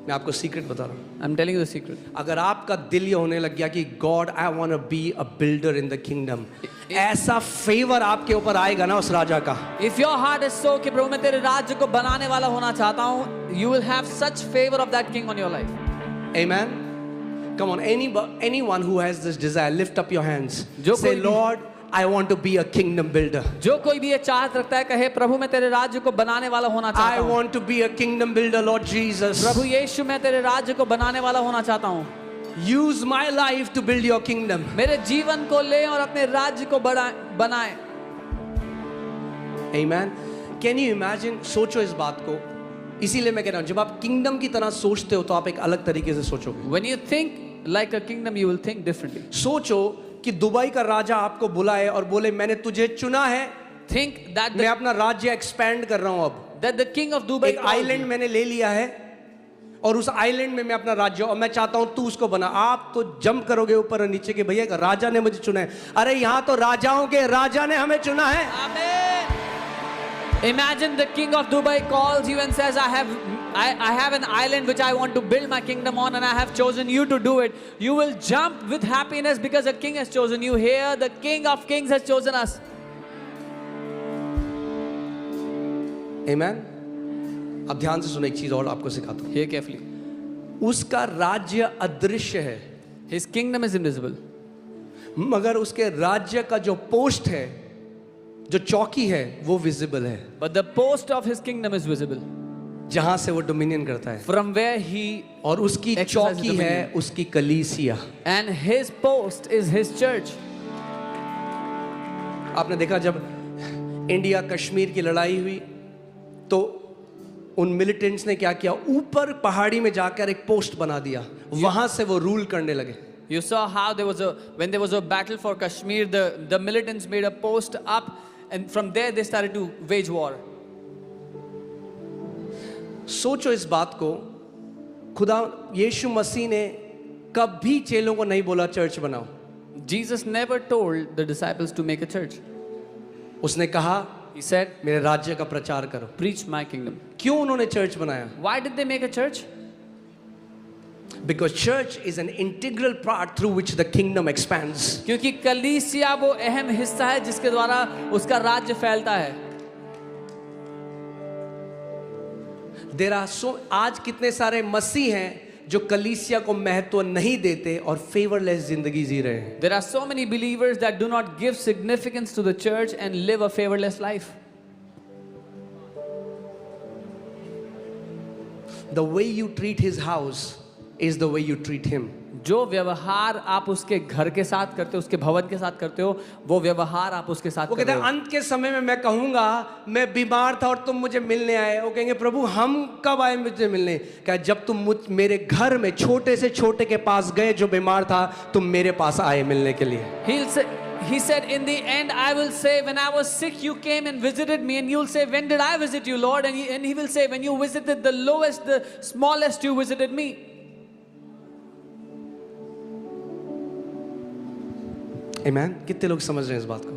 मैं आपको सीक्रेट बता रहा हूँ, I'm telling you the secret. अगर आपका दिल ये होने लग गया कि God I want to be a builder in the kingdom, ऐसा फेवर आपके ऊपर आएगा ना उस राजा का। If your heart is so कि प्रभु मैं तेरे राज्य को बनाने वाला होना चाहता हूँ, you will have such favor of that king on your life. Amen. Come on, anyone who has this desire, lift up your hands. जो Say, कोई भी- Lord, I want to be a kingdom builder. जो कोई भी ये चाहत रखता है, कहे प्रभु मैं तेरे राज्य को बनाने वाला होना चाहता I हूँ। want to be a kingdom builder, Lord Jesus. प्रभु यीशु मैं तेरे राज्य को बनाने वाला होना चाहता हूँ। Use my life to build your kingdom. मेरे जीवन को ले और अपने राज्य को बनाए। Amen. Can you imagine? सोचो इस बात को। इसीलिए मैं कह रहा हूँ, जब आप किंगडम की तरह सोचते हो तो आप एक अलग तरीके से सोचोगे। When you think like a kingdom, you will think differently. सोचो कि दुबई का राजा आपको बुलाए और बोले मैंने तुझे चुना है, Think that मैं अपना राज्य एक्सपेंड कर रहा हूँ, अब the king of Dubai एक आइलैंड मैंने ले लिया है और उस आइलैंड में मैं अपना राज्य, और मैं चाहता हूँ तू उसको बना। आप तो जंप करोगे ऊपर और नीचे के, भैया राजा ने मुझे चुना है। अरे यहाँ तो राजाओं के राजा ने हमें चुना है। Amen. Imagine the king of Dubai calls you and says, I have an island which I want to build my kingdom on, and I have chosen you to do it. You will jump with happiness because the king has chosen you. Here, the king of kings has chosen us. Amen. अब ध्यान से सुनो, एक चीज और आपको सिखाता हूँ। Hear carefully. उसका राज्य अदृश्य है, His kingdom is invisible. मगर उसके राज्य का जो पोस्ट है, जो चौकी है, वो विजिबल है, But the post of his kingdom is visible. जहां से वो डोमिनियन करता है। From where he, और उसकी exercises चौकी है dominion. उसकी कलीसिया। and his post is his church. आपने देखा जब इंडिया कश्मीर की लड़ाई हुई तो उन मिलिटेंट्स ने क्या किया, ऊपर पहाड़ी में जाकर एक पोस्ट बना दिया, वहां से वो रूल करने लगे। You saw how when there was a battle for Kashmir, the militants made a post up, and from there they started to wage war. सोचो इस बात को, खुदा यीशु मसीह ने कभी चेलों को नहीं बोला चर्च बनाओ। Jesus never told the disciples to make a church. उसने कहा He said, मेरे राज्य का प्रचार करो। preach my kingdom. क्यों उन्होंने चर्च बनाया? Why did they make a church? Because church is an integral part through which the kingdom expands. क्योंकि कलीसिया वो अहम हिस्सा है जिसके द्वारा उसका राज्य फैलता है। There are आज कितने सारे मसीह हैं जो कलीसिया को महत्व नहीं देते और फेवरलेस जिंदगी जी रहे हैं। There are so many believers that do not give significance to the church and live a favorless life. The way you treat his house is the way you treat him. जो व्यवहार आप उसके घर के साथ करते हो, उसके भवन के साथ करते हो, वो व्यवहार आप उसके साथ वो करते कहते हैं हो। अंत के समय में मैं कहूंगा मैं बीमार था और तुम मुझे मिलने आए। वो कहेंगे प्रभु हम कब आए मुझे मिलने? क्या जब तुम मेरे घर में छोटे से छोटे के पास गए जो बीमार था, तुम मेरे पास आए मिलने के लिए। He said, in the end, I will say, when I was sick, you came and visited me. And you'll say, when did I visit you, Lord? And he will say, when you visited the lowest, the smallest, you visited me. Amen? कितने लोग समझ रहे हैं इस बात को?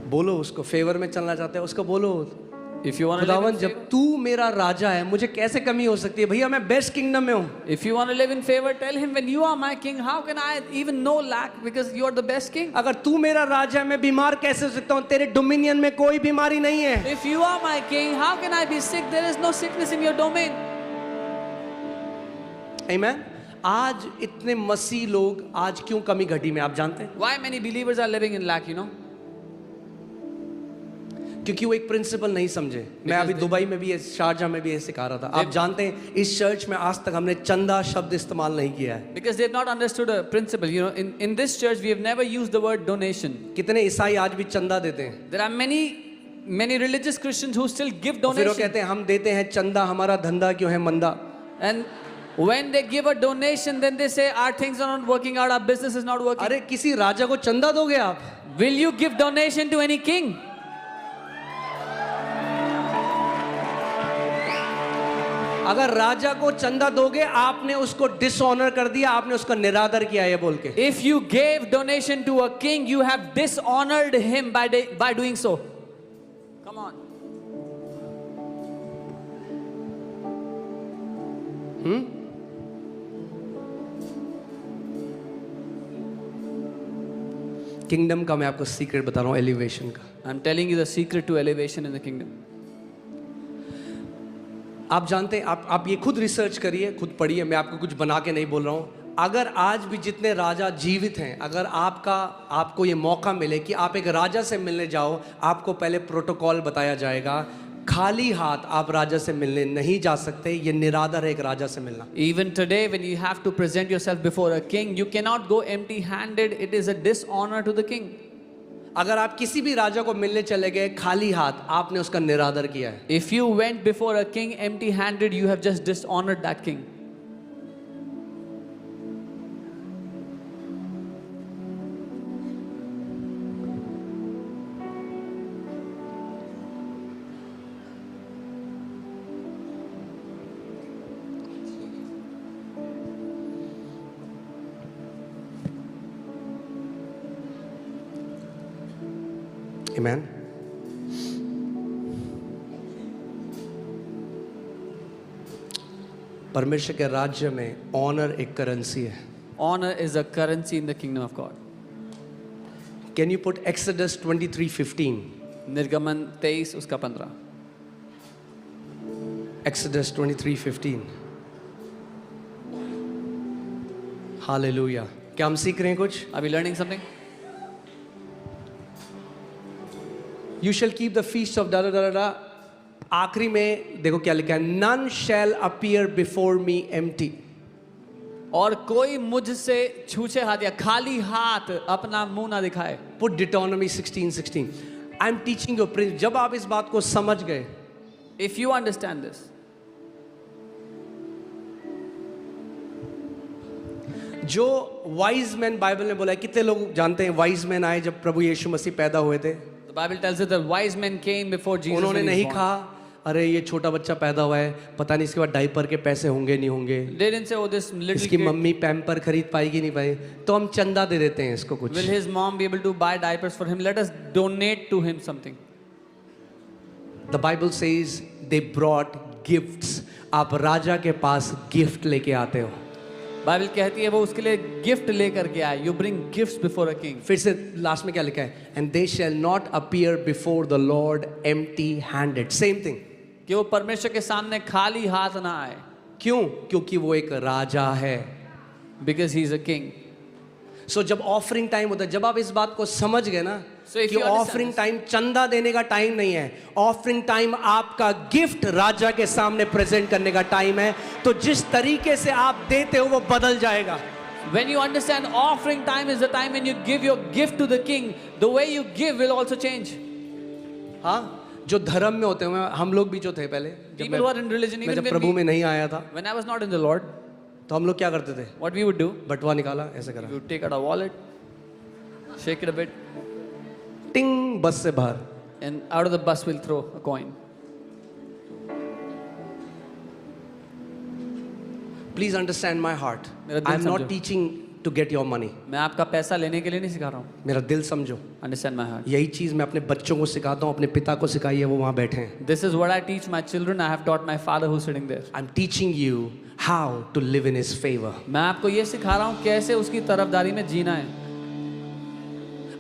बोलो उसको, फेवर में चलना चाहते हैं उसको बोलो, If you want to live खुदावन in जब favor, तू मेरा राजा है मुझे कैसे कमी हो सकती है? भैया मैं बेस्ट किंगडम में हूँ। if you want to live in favor, tell him, when you are my king, how can I even know lack? Because you are the best king. अगर तू मेरा राजा है मैं बीमार कैसे हो सकता हूँ? तेरे डोमिनियन में कोई बीमारी नहीं है। If you are my king, how can I be sick? There is no sickness in your domain. Amen? आज इतने मसीह लोग आज क्यों कमी घटी में आप जानते हैं? Why many believers are living in lack, you know? क्योंकि वो एक प्रिंसिपल नहीं समझे। मैं अभी दुबई में भी शारजा में भी ये सिखा रहा था। आप जानते हैं इस चर्च में आज तक हमने चंदा शब्द इस्तेमाल नहीं किया है। Because they've not understood a principle. You know, in this church we have never used the word donation. कितने ईसाई आज भी चंदा देते हैं। There are many religious Christians who still give फिर वो donation. कहते हैं हम देते हैं चंदा, हमारा धंधा क्यों है मंदा। And when they give a donation, then they say our things are not working out, our business is not working. अरे किसी राजा को चंदा दोगे आप? Will you give donation to any king? अगर राजा को चंदा दोगे आपने उसको डिसऑनर कर दिया, आपने उसका निरादर किया ये बोल के। If you gave donation to a king, you have dishonored him by doing so. Come on. Kingdom का मैं आपको सीक्रेट बता रहा हूँ, एलिवेशन का। I'm telling you the secret to elevation in the kingdom. आप जानते हैं, आप ये खुद रिसर्च करिए, खुद पढ़िए, मैं आपको कुछ बना के नहीं बोल रहा हूँ। अगर आज भी जितने राजा जीवित हैं, अगर आपको ये मौका मिले कि आप एक राजा से मिलने जाओ, आपको पहले प्रोटोकॉल बताया जाएगा। खाली हाथ आप राजा से मिलने नहीं जा सकते, ये निरादर है एक राजा से मिलना। Even today, when you have to present yourself before a king, you cannot go empty-handed. It is a dishonor to the king. अगर आप किसी भी राजा को मिलने चले गए खाली हाथ, आपने उसका निरादर किया है। If you went before a king empty-handed, you have just dishonored that king. Amen. परमेश्वर के राज्य में ऑनर एक करेंसी है। Honor is a currency in the kingdom of God. Can you put Exodus 23:15? निर्गमन 23 उसका 15. Exodus 23:15. Hallelujah. क्या हम सीख रहे हैं कुछ? Are we learning something? You shall keep the feast of da da da da. आखिरी में देखो क्या लिखा है, none shall appear before me empty. और कोई मुझसे छूछे हाथ या खाली हाथ अपना मुंह ना दिखाए. Put Deuteronomy 16:16. I'm teaching you principle. जब आप इस बात को समझ गए, If you understand this, जो वाइज मैन बाइबल में बोला है, कितने लोग जानते हैं वाइज मैन आए जब प्रभु यीशु मसीह पैदा हुए थे? the Bible tells us that wise men came before Jesus. उन्होंने when he नहीं was born. कहा अरे ये छोटा बच्चा पैदा हुआ है, पता नहीं इसके बाद डायपर के पैसे होंगे नहीं होंगे, They didn't say, oh, this little इसकी kid, मम्मी पैम्पर खरीद पाएगी नहीं पाएगी, तो हम चंदा दे देते हैं इसको कुछ। will his mom be able to buy diapers for him? Let us donate to him something. The Bible says they brought gifts. आप राजा के पास गिफ्ट लेके आते हो। बाइबल कहती है वो उसके लिए गिफ्ट लेकर के आए. You bring gifts before a king. फिर से लास्ट में क्या लिखा है? And they shall not appear before the Lord empty-handed. Same thing. कि वो परमेश्वर के सामने खाली हाथ ना आए. क्यों? क्योंकि वो एक राजा है। Because he is a king. सो जब ऑफरिंग टाइम होता है, जब आप इस बात को समझ गए ना So if कि you understand offering this- time चंदा देने का टाइम नहीं है, ऑफरिंग टाइम आपका गिफ्ट राजा के सामने प्रेजेंट करने का टाइम है, तो जिस तरीके से आप देते हो वो बदल जाएगा। When you understand offering time is the time when you give your gift to the king, the way you give will also change. हाँ, जो धर्म में होते हैं, हम लोग भी जो थे पहले, जब People who are in religion, मैं even जब when प्रभु we- में नहीं आया था, When I was not in the Lord, तो हम लोग क्या करते थे? what we would do, बटुआ निकाला, ऐसे करा, we would take out a wallet, shake it a bit, टिंग, बस से बाहर। and out of the bus we'll throw a coin. Please understand my heart. मेरा दिल आई एम नॉट समझो। Teaching to get your money. मैं आपका पैसा लेने के लिए नहीं सिखा रहा हूँ. मेरा दिल समझो, Understand my heart. यही चीज मैं अपने बच्चों को सिखाता हूँ, अपने पिता को सिखाई है, वो वहां बैठे हैं। This is what I teach my children. I have taught my father who's sitting there. I'm teaching you how to live in his favor. मैं आपको ये सिखा रहा हूँ कैसे उसकी तरफदारी में जीना है.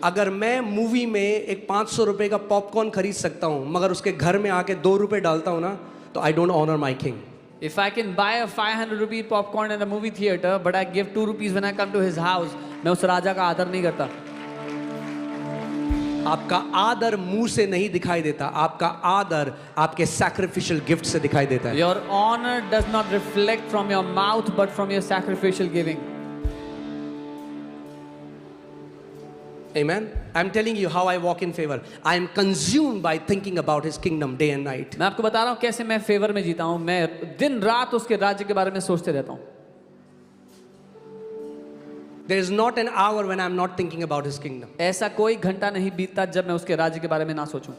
अगर मैं मूवी में एक 500 रुपए का पॉपकॉर्न खरीद सकता हूँ, मगर उसके घर में आके 2 रुपए डालता हूँ ना, तो I don't honour my king. If I can buy a 500 rupee popcorn in a movie theater, but I give 2 rupees when I come to his house, मैं उस राजा का आदर नहीं करता. आपका आदर मुंह से नहीं दिखाई देता, आपका आदर आपके सैक्रिफिशियल गिफ्ट से दिखाई देता है। Your honor does not reflect from your mouth but from your sacrificial giving. Amen. I'm telling you how I walk in favor. I am consumed by thinking about His kingdom day and night. मैं आपको बता रहा हूँ कैसे मैं favour में जीता हूँ। मैं दिन रात उसके राज्य के बारे में सोचते रहता हूँ। There is not an hour when I'm not thinking about His kingdom. ऐसा कोई घंटा नहीं बीतता जब मैं उसके राज्य के बारे में ना सोचूं।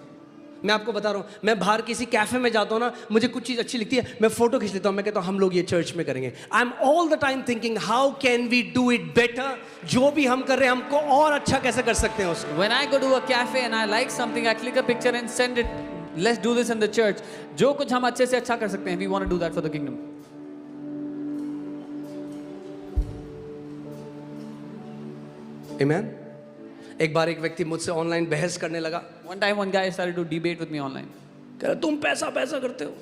मैं आपको बता रहा हूँ, मैं बाहर किसी कैफे में जाता हूँ ना, मुझे कुछ चीज़ अच्छी लगती है, मैं फोटो खींच लेता हूँ, मैं कहता हूँ हम लोग ये चर्च में करेंगे। I am all the time thinking how can we do it better. जो भी हम कर रहे हैं हमको और अच्छा कैसे कर सकते हैं उसको। When I go to a cafe and I like something, I click a picture and send it. Let's do this in the church. जो कुछ हम अच्छे से अच्छा कर सकते हैं, we want to do that for the kingdom. Amen. एक बार एक व्यक्ति मुझसे ऑनलाइन बहस करने लगा। One time one guy started to debate with me online. कह रहा तुम पैसा पैसा करते हो,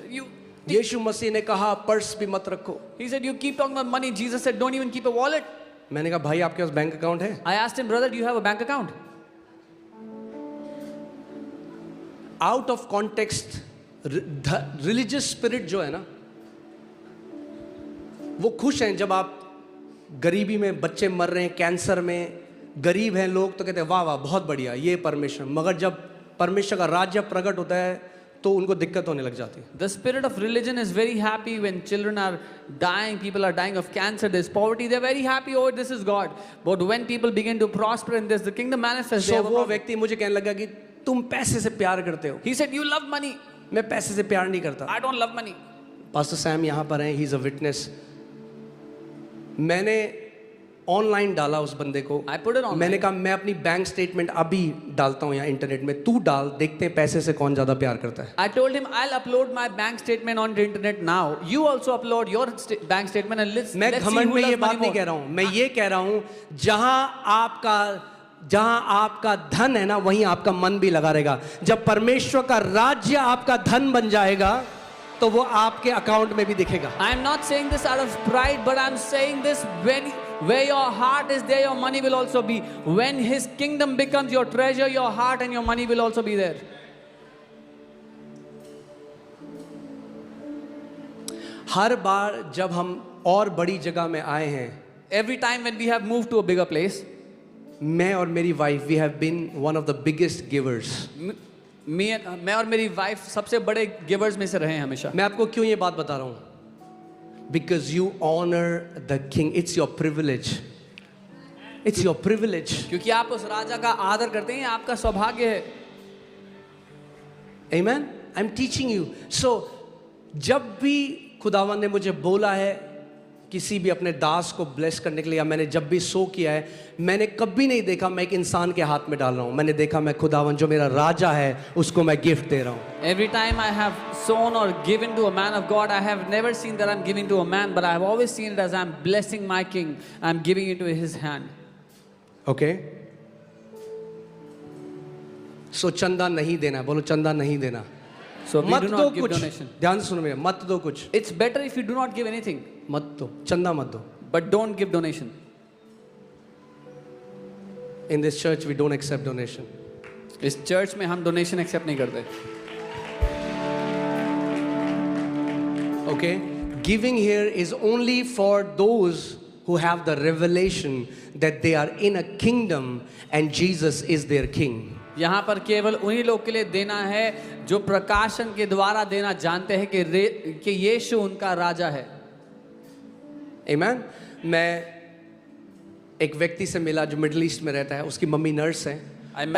यीशु मसीह ने कहा पर्स भी मत रखो। He said you keep talking about money. Jesus said don't even keep a wallet. मैंने कहा भाई आपके पास बैंक अकाउंट है? I asked him, brother, do you have a bank account? Out of context religious spirit जो है ना, वो खुश हैं जब आप गरीबी में बच्चे मर रहे हैं, कैंसर में गरीब हैं लोग, तो कहते हैं वाह वाह बहुत बढ़िया ये परमेश्वर। मगर जब परमेश्वर का राज्य प्रकट होता है तो उनको दिक्कत होने लग जाती है। The spirit of religion is very happy when children are dying, people are dying of cancer, there's poverty, they're very happy, oh this is God. But when people begin to prosper in this, the kingdom manifests. So वो व्यक्ति मुझे कहने लगा कि तुम पैसे से प्यार करते हो। He said you love money. मैं पैसे से प्यार नहीं करता। I don't love money. Pastor Sam यहाँ पर हैं, ही इज अ विटनेस। मैंने ऑनलाइन डाला उस बंदे को। I put it online. मैंने कहा मैं अपनी बैंक स्टेटमेंट अभी डालता हूँ यहाँ इंटरनेट में, तू डाल, देखते हैं पैसे से कौन ज्यादा प्यार करता है। I told him I'll upload my bank statement on the internet now. You also upload your bank statement and let's मैं see घमंड who में loves ये money बात नहीं more. कह रहा हूँ, मैं ये कह रहा हूँ जहां आपका धन है ना, वहीं आपका मन भी लगा रहेगा। जब परमेश्वर का राज्य आपका धन बन जाएगा तो वो आपके अकाउंट में भी दिखेगा। I am not saying this out of pride, but I'm saying this when where your heart is there, your money will also be. When His kingdom becomes your treasure, your heart and your money will also be there. हर बार जब हम और बड़ी जगह में आए हैं, Every time when we have moved to a bigger place, मैं और मेरी wife we have been one of the biggest givers. मैं और मेरी वाइफ सबसे बड़े गिवर्स में से रहे हैं हमेशा। मैं आपको क्यों ये बात बता रहा हूँ? Because you honour the king, it's your privilege, it's your privilege. क्योंकि आप उस राजा का आदर करते हैं, आपका सौभाग्य है। Amen? I'm teaching you. So जब भी खुदावन ने मुझे बोला है किसी भी अपने दास को ब्लेस करने के लिए, या मैंने जब भी सो किया है, मैंने कभी नहीं देखा मैं एक इंसान के हाथ में डाल रहा हूँ। मैंने देखा मैं खुदावन जो मेरा राजा है उसको मैं गिफ्ट दे रहा हूँ। Every time I have sown or given to a man of God, I have never seen that I'm giving to a man, but I have always seen it as I'm blessing my king. I'm giving it to his hand. Okay? So चंदा नहीं देना, बोलो चंदा नहीं देना। So we मत do दो not give कुछ, donation. ध्यान से सुनो मेरा, मत दो कुछ, It's better if you do not give anything, मत दो, चंदा मत दो। but don't give donation. In this church we don't accept donation. इस चर्च में हम डोनेशन एक्सेप्ट नहीं करते। Okay? Giving here is only for those who have the revelation that they are in a kingdom and Jesus is their king. यहाँ पर केवल उन्हीं लोग के लिए देना है जो प्रकाशन के द्वारा देना जानते हैं कि यीशु उनका राजा है। Amen? मैं एक व्यक्ति से मिला जो मिडिल ईस्ट में रहता है, उसकी मम्मी नर्स है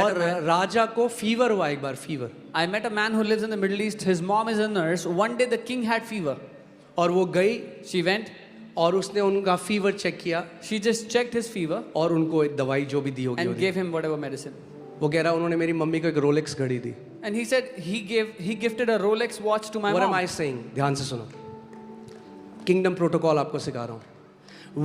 और राजा को फीवर हुआ एक बार, fever. I met a man who lives in the Middle East. His mom is a nurse. One day the king had fever. और वो गई She went. और उसने उनका फीवर चेक किया She just checked his fever और उनको एक दवाई जो भी दी होगी and वो दी। gave him whatever medicine. वो कह रहा उन्होंने मेरी मम्मी को एक रोलेक्स घड़ी दी। And he said he gifted a Rolex watch to my What am mom. I saying? ध्यान से सुनो, किंगडम प्रोटोकॉल आपको सिखा रहा हूँ।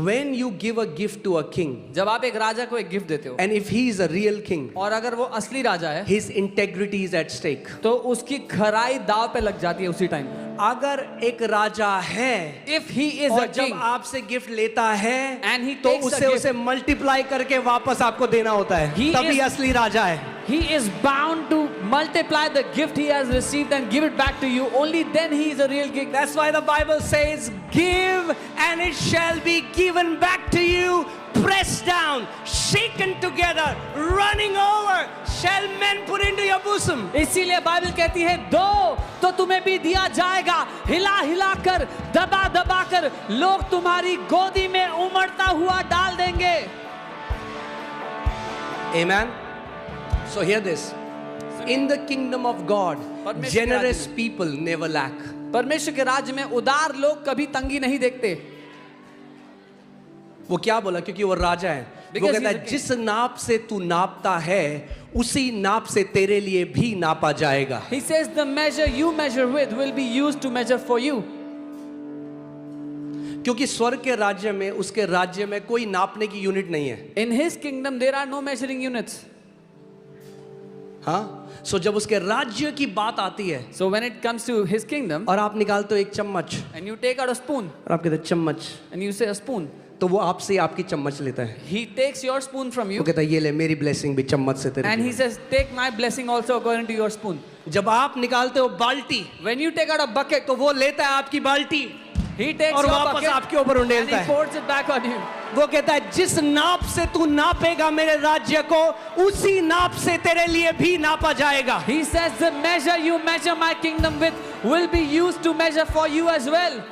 When you give a gift to a king, जब आप एक राजा को एक गिफ्ट देते हो and if he is a real king, और अगर वो असली राजा है, his integrity is at stake. तो उसकी खराई दाव पे लग जाती है उसी टाइम। अगर एक राजा है If he is और a जब king आपसे गिफ्ट लेता है and he तो takes a उसे gift, उसे मल्टीप्लाई करके वापस आपको देना होता है, He तभी is- असली राजा है। he is bound to multiply the gift he has received and give it back to you. Only then he is a real king. That's why the Bible says, give and it shall be given back to you, pressed down, shaken together, running over, shall men put into your bosom. इसीलिए Bible कहती है दो तो तुम्हें भी दिया जाएगा, हिला हिला कर, दबा दबा कर लोग तुम्हारी गोदी में उमड़ता हुआ डाल देंगे. Amen. So hear this. In the kingdom of God, generous people never lack. परमेश्वर के राज्य में उदार लोग कभी तंगी नहीं देखते. वो क्या बोला? क्योंकि वो राजा है. वो कहता है जिस नाप से तू नापता है उसी नाप से तेरे लिए भी नापा जाएगा. He says the measure you measure with will be used to measure for you. क्योंकि स्वर्ग के राज्य में, उसके राज्य में कोई नापने की यूनिट नहीं है. In his kingdom there are no measuring units. हाँ. सो जब उसके राज्य की बात आती है, So when it comes to his kingdom और आप निकालते हो एक चम्मच and you take out a spoon और आप कहते हैं चम्मच, and you say a spoon, तो वो आपसे आपकी चम्मच लेता है. he takes your spoon from वो you कहता है ये ले मेरी ब्लेसिंग भी चम्मच से तेरे and he लिए. says take my blessing also according to your spoon. जब आप निकालते हो बाल्टी, When you take out a bucket, तो वो लेता है आपकी बाल्टी he takes और your वापस bucket आपके ऊपर and उंडेलता he है. pours it back on you. वो कहता है जिस नाप से तू नापेगा मेरे राज्य को, उसी नाप से तेरे लिए भी नापा जाएगा. He says the measure you measure my kingdom with will be used to measure for you as well.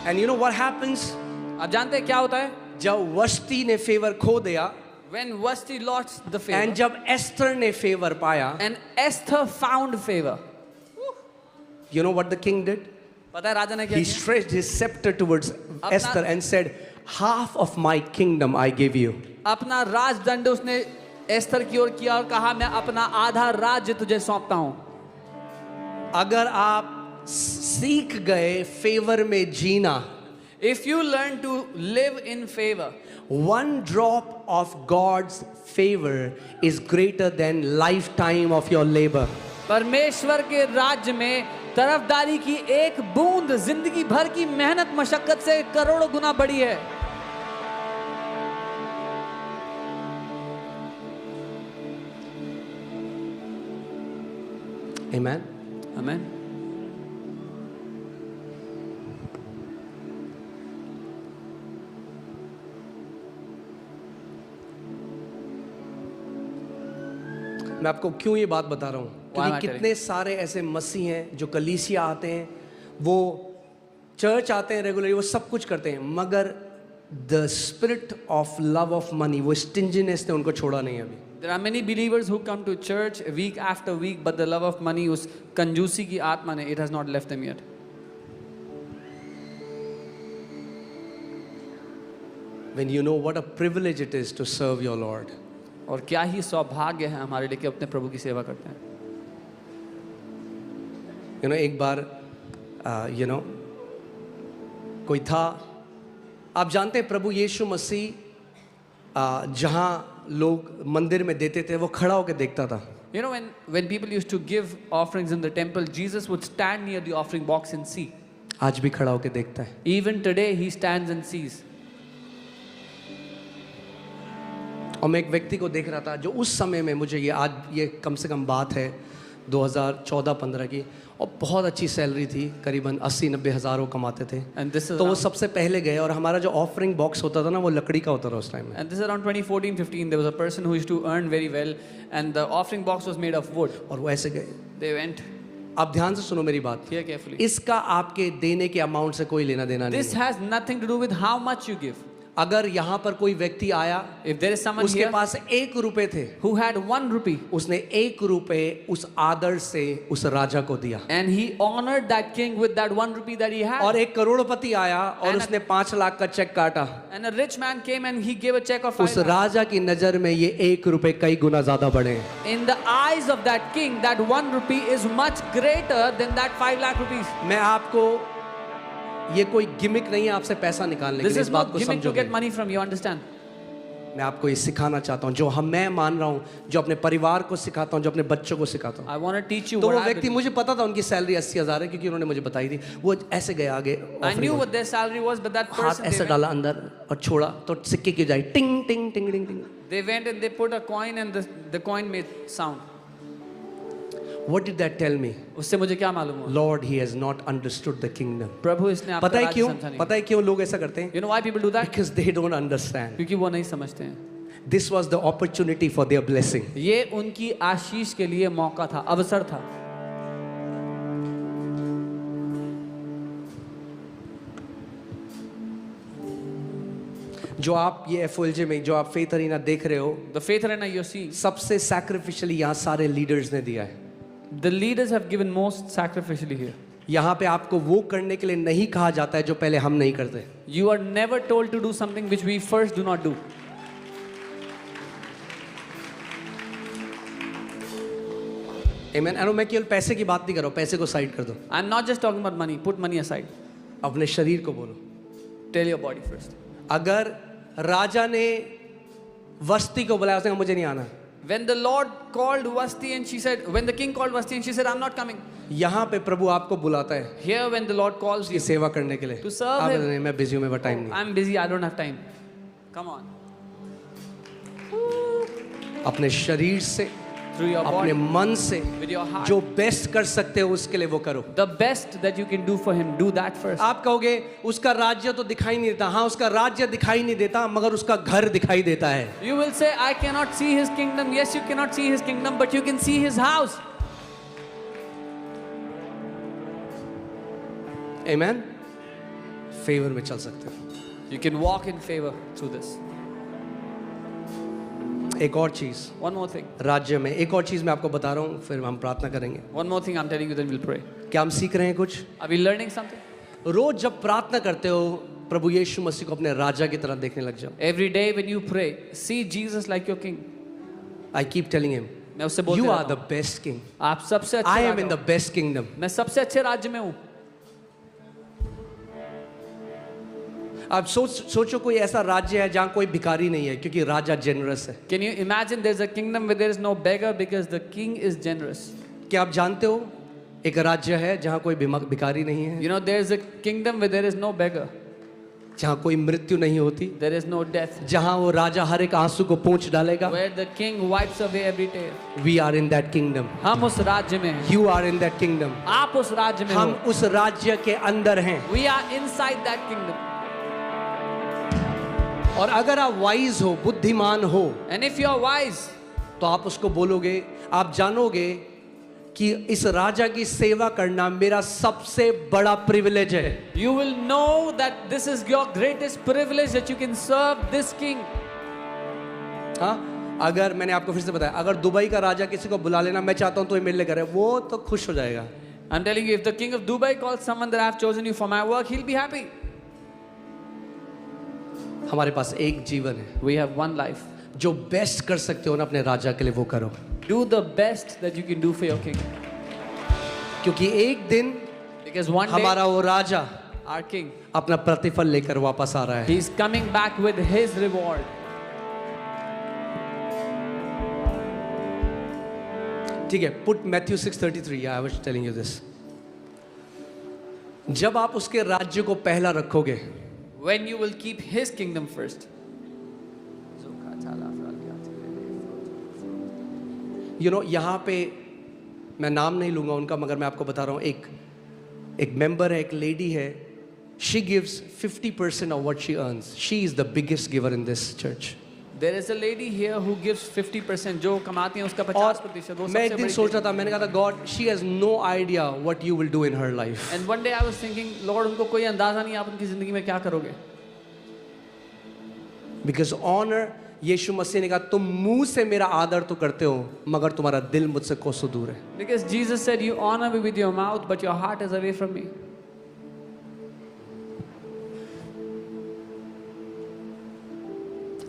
And you know what happens? आप जानते हैं क्या होता है? जब वस्ती ने फेवर खो दिया When Vashti lost the favor and जब एस्तर ने फेवर पाया, and Esther found favor. you know what the king did? पता है राजा ने क्या He किया? stretched his scepter towards Esther and said, half of my kingdom I give you. अपना राजदंड उसने एस्तर की ओर किया और कहा मैं अपना आधा राज्य तुझे सौंपता हूं. अगर आप सीख गए फेवर में जीना, If you learn to live in favor, one drop of God's favor is greater than lifetime of your labor. परमेश्वर के राज्य में तरफदारी की एक बूंद जिंदगी भर की मेहनत मशक्कत से करोड़ों गुना बड़ी है. Amen. Amen. मैं आपको क्यों ये बात बता रहा हूँ? Why am I क्योंकि कितने सारे ऐसे मसीह हैं जो कलीसिया आते हैं, वो चर्च आते हैं रेगुलरली, वो सब कुछ करते हैं, मगर the spirit of love of money, वो स्टिंजीनेस ने उनको छोड़ा नहीं अभी. There are many believers who come to church week after week, but the love of money, उस कंजूसी की आत्मा ने, it has not left them yet. When you know what a privilege it is to serve your Lord. और क्या ही सौभाग्य है हमारे लिए कि अपने प्रभु की सेवा करते हैं. You know, एक बार कोई था, आप जानते हैं प्रभु यीशु मसीह जहाँ लोग मंदिर में देते थे वो खड़ा होकर देखता था. You know, when people used to give offerings in the temple, Jesus would stand near the offering box and see. आज भी खड़ा होकर देखता है. Even today he stands and sees. और मैं एक व्यक्ति को देख रहा था जो उस समय में, मुझे ये कम से कम बात है 2014-15 की, और बहुत अच्छी सैलरी थी, करीबन 80-90 हज़ार वो कमाते थे. And this is तो वो सबसे पहले गए, और हमारा जो ऑफरिंग बॉक्स होता था ना, वो लकड़ी का होता था उस टाइम में. And this is around 2014-15. There was a person who used to earn very well, and the offering box was made of wood. और वो ऐसे गए. They went. आप ध्यान से सुनो मेरी बात. Hear carefully. इसका आपके देने के अमाउंट से कोई लेना देना नहीं This है. has nothing to do with how much you give. अगर यहाँ पर कोई व्यक्ति आया, If there is someone उसके here पास 1 रुपए थे, who had 1 rupee उसने 1 रुपए उस आदर से उस राजा को दिया. and he honored that king with that 1 rupee that he had, और एक करोड़पति आया और And उसने 5 लाख का चेक काटा. and a rich man came and he gave a check of उस 5 lakh. राजा की नजर में ये 1 रुपए कई गुना ज्यादा बढ़े. In the eyes of that king, that 1 rupee is much greater than that 5 lakh rupees. मैं आपको, ये कोई गिमिक नहीं है आपसे पैसा निकालने के This लिए, is इस बात not को gimmick to समझोगे. get money from you, understand? मैं आपको ये सिखाना चाहता हूँ, जो मैं मान रहा हूँ, जो अपने परिवार को सिखाता हूँ, जो अपने बच्चों को सिखाता हूँ। I want to teach you तो what वो I व्यक्ति, believe. मुझे पता था उनकी सैलरी 80,000 है, क्योंकि उन्होंने मुझे बताई थी। वो ऐसे गए आगे, I offering knew हो- what their salary was, but that हाथ person, ऐसे डाला अंदर और छोड़ा तो सिक्के की जाए टिंग टिंग टिंग टिंग टिंग। they went and they put a coin and the coin made sound. What did that tell me? उससे मुझे क्या मालूम हुआ? Lord, he has not understood the kingdom. प्रभु इसने आपका पता है राज्य क्यों? समझा नहीं। पता है क्यों लोग ऐसा करते हैं? You know why people do that? Because they don't understand. क्योंकि वो नहीं समझते हैं। This was the opportunity for their blessing. ये उनकी आशीष के लिए मौका था, अवसर था। जो आप ये FOLJ में, जो आप फेथ अरीना देख रहे हो, The faith arena you see, सबसे सैक्रिफिशियली यहाँ सारे लीडर्स ने दिया है। the leaders have given most sacrificially here. यहाँ पे आपको वो करने के लिए नहीं कहा जाता है जो पहले हम नहीं करते। You are never told to do something which we first do not do. Amen. मैं केवल पैसे की बात नहीं कर रहा हूँ, पैसे को साइड कर दो, I'm not just talking about money. Put money aside. अपने शरीर को बोलो। Tell your body first. अगर राजा ने वस्ती को बुलाया, उसने कहा मुझे नहीं आना। When the Lord called Vasti and she said, when the king called Vasti and she said, I'm not coming. यहाँ पे प्रभु आपको बुलाता है Here when the Lord calls की you, सेवा करने के लिए। To serve आप him. नहीं, मैं बिजी हूँ, मेरे पास टाइम नहीं। I'm busy, I don't have time. Come on. अपने शरीर से, Through your अपने body, मन से with your heart. जो बेस्ट कर सकते हो उसके लिए वो करो। The best that you can do for him, do that first. आप कहोगे उसका राज्य तो दिखाई नहीं देता। हाँ, उसका राज्य दिखाई नहीं देता, मगर उसका घर दिखाई देता है। You will say, I cannot see his kingdom. Yes, you cannot see his kingdom, but you can see his house. Amen. Favour में चल सकते हो। You can walk in favor through this. एक और चीज, One more thing. राज्य में एक और चीज मैं आपको बता रहा हूँ, फिर हम प्रार्थना करेंगे। One more thing I'm telling you, then we'll pray. क्या हम सीख रहे हैं कुछ? Are we learning something? रोज जब प्रार्थना करते हो, प्रभु यीशु मसीह को अपने राजा की तरह देखने लग जाओ। Every day when you pray, see Jesus like your king. I keep telling him, मैं उससे बोलते you are रहता the हूँ, best king. आप सबसे अच्छे I am राजा in हो। the best kingdom. मैं सबसे अच्छे राज्य में हूँ। आप सोचो कोई ऐसा राज्य है जहाँ कोई भिखारी नहीं है, क्योंकि राजा जेनरस है। Can you imagine there's a kingdom where there is no beggar because the king is generous? क्या आप जानते हो एक राज्य है जहाँ कोई भिखारी नहीं है, You know, there's a kingdom where there is no beggar. जहाँ कोई मृत्यु नहीं होती, There is no death. जहाँ वो राजा हर एक आंसू को पोंछ डालेगा। Where the king wipes away every tear. We are in that kingdom. हम उस राज्य में हैं। You are in that kingdom. आप उस राज्य में हम हो। उस राज्य के अंदर हैं। We are inside that kingdom. और अगर आप वाइज हो, बुद्धिमान हो, And if you are wise, तो आप उसको बोलोगे, आप जानोगे कि इस राजा की सेवा करना मेरा सबसे बड़ा प्रिविलेज है। you will know that this is your greatest privilege that you can serve this king. हाँ, अगर मैंने आपको फिर से बताया, अगर दुबई का राजा किसी को बुला लेना, मैं चाहता हूँ तो ये मेरे लिए करे, वो तो खुश हो जाएगा। I'm telling you, if the king of Dubai calls someone that I have chosen you for my work, he'll be happy. हमारे पास एक जीवन है, We have one life. जो बेस्ट कर सकते हो ना अपने राजा के लिए वो करो, Do the best that you can do for your king. क्योंकि एक दिन Because one day, हमारा वो राजा our king, अपना प्रतिफल लेकर वापस आ रहा है। he's coming back with his reward. ठीक है, put Matthew 6:33, I was telling you this. जब आप उसके राज्य को पहला रखोगे, When you will keep his kingdom first. You know, यहाँ पे मैं नाम नहीं लूंगा उनका, मगर मैं आपको बता रहा हूँ, एक मेंबर है, एक लेडी है, she gives 50% of what she earns. She is the biggest giver in this church. There is a lady here who gives 50%, जो कमाती है उसका 50%। वो मैं एक सबसे दिन बड़ी सोच रहा था, मैंने कहा था, God, she has no idea what you will do in her life. And one day I was thinking, Lord, उनको कोई अंदाजा नहीं आप उनकी जिंदगी में क्या करोगे। बिकॉज ऑनर, यीशु मसीह ने कहा, तुम मुंह से मेरा आदर तो करते हो, मगर तुम्हारा दिल मुझसे कोसों दूर है। Because Jesus said, you honor me with your mouth, but your heart is away from me.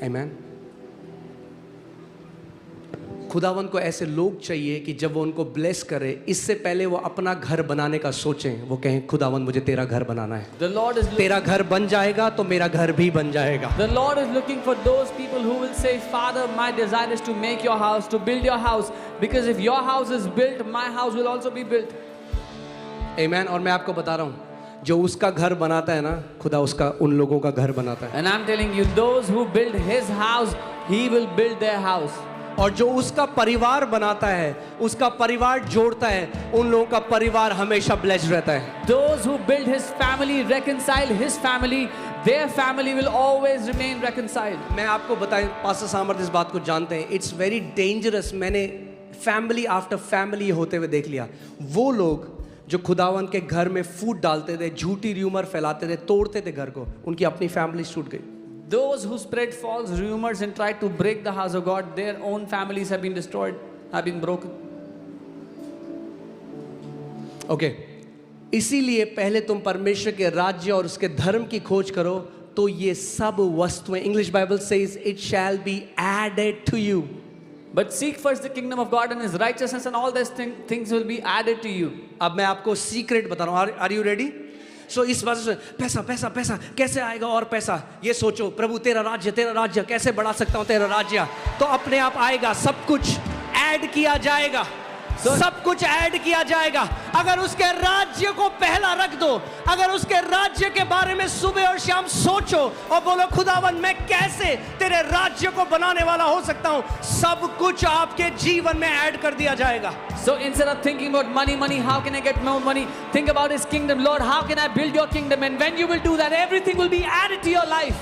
Amen. खुदावन को ऐसे लोग चाहिए कि जब वो उनको ब्लेस करे, इससे पहले वो अपना घर बनाने का सोचें, वो कहें खुदावन मुझे तेरा घर बनाना है, The Lord is तेरा घर बन जाएगा तो मेरा घर भी बन जाएगा. The Lord is looking for those people who will say, Father, my desire is to make your house, to build your house, because if your house is built, my house will also be built. Amen. और मैं आपको बता रहा हूँ, जो उसका घर बनाता है ना, खुदा उसका उन लोगों का घर बनाता है. And I'm telling you, those who build his house, he will build their house. और जो उसका परिवार बनाता है, उसका परिवार जोड़ता है, उन लोगों का परिवार हमेशा ब्लेस्ड रहता है. Those who build his family, reconcile his family, their family will always remain reconciled. मैं आपको बताएं, पास्टर सामर्थ इस बात को जानते हैं, इट्स वेरी डेंजरस. मैंने फैमिली आफ्टर फैमिली होते हुए देख लिया. वो लोग जो खुदावन के घर में फूट डालते थे, झूठी र्यूमर फैलाते थे, तोड़ते थे घर को, उनकी अपनी फैमिली टूट गई. Those who spread false rumors and tried to break the house of God, their own families have been destroyed, have been broken. Okay, इसीलिए पहले तुम परमेश्वर के राज्य और उसके धर्म की खोज करो, तो ये सब वस्तुएं, English Bible says it shall be added to you. But seek first the kingdom of God and his righteousness, and all these things will be added to you. अब मैं आपको सीक्रेट बता रहा हूँ. Are you ready? सो इस बात से पैसा पैसा पैसा कैसे आएगा, और पैसा, ये सोचो प्रभु तेरा राज्य कैसे बढ़ा सकता हूँ तेरा राज्य, तो अपने आप आएगा. सब कुछ ऐड किया जाएगा, सब कुछ ऐड किया जाएगा. अगर उसके राज्य को पहला रख दो, अगर उसके राज्य के बारे में सुबह और शाम सोचो और बोलो खुदावन मैं कैसे तेरे राज्य को बनाने वाला हो सकता हूं, सब कुछ आपके जीवन में ऐड कर दिया जाएगा. So instead of thinking about money, how can I get more money? Think about his kingdom. Lord, how can I build your kingdom? And when you will do that, everything will be added to your life.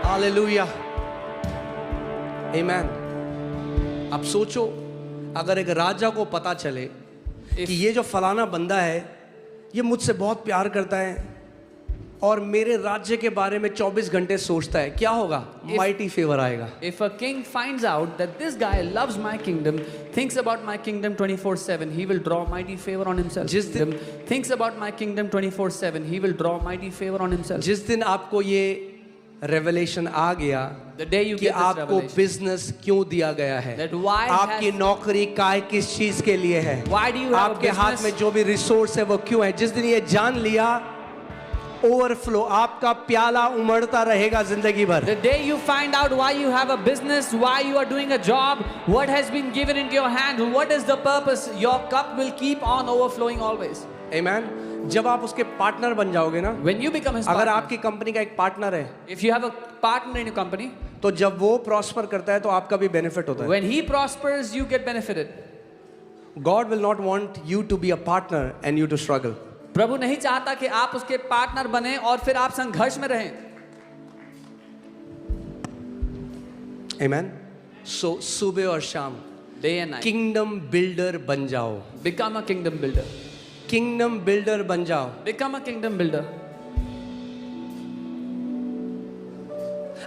Hallelujah. Amen. अब सोचो, अगर एक राजा को पता चले कि ये जो फलाना बंदा है ये मुझसे बहुत प्यार करता है और मेरे राज्य के बारे में 24 घंटे सोचता है, क्या होगा? माइटी फेवर आएगा. If a king finds out that this guy loves my kingdom, thinks about my kingdom 24/7, he will draw mighty favor on himself. Thinks about my kingdom 24/7, he will draw mighty favor on himself. जिस दिन आपको ये revelation आ गया The day you कि get this आपको revelation, business क्यों दिया गया है, that why आपकी नौकरी काय किस चीज के लिए है, Why do you have a आपके हाथ business? में जो भी रिसोर्स है वो क्यों है, जिस दिन ये जान लिया, ओवरफ्लो, आपका प्याला उमड़ता रहेगा जिंदगी भर. The day you find out why you have a business, why you are doing a job, what has been given into your hand, what is the purpose, your cup will keep on overflowing always. Amen. जब आप उसके partner बन जाओगे ना, When you become his अगर partner, आपकी company का एक पार्टनर है, if you have a partner in your company, तो जब वो प्रॉस्पर करता है तो आपका भी बेनिफिट होता है. when he prospers, you get benefited. God will not want you to be a partner and you to struggle. प्रभु नहीं चाहता कि आप उसके पार्टनर बने और फिर आप संघर्ष में रहें. Amen. So सुबह और शाम Day and night. Kingdom builder बन जाओ. Become a kingdom builder. Kingdom builder बन जाओ. Become a kingdom builder.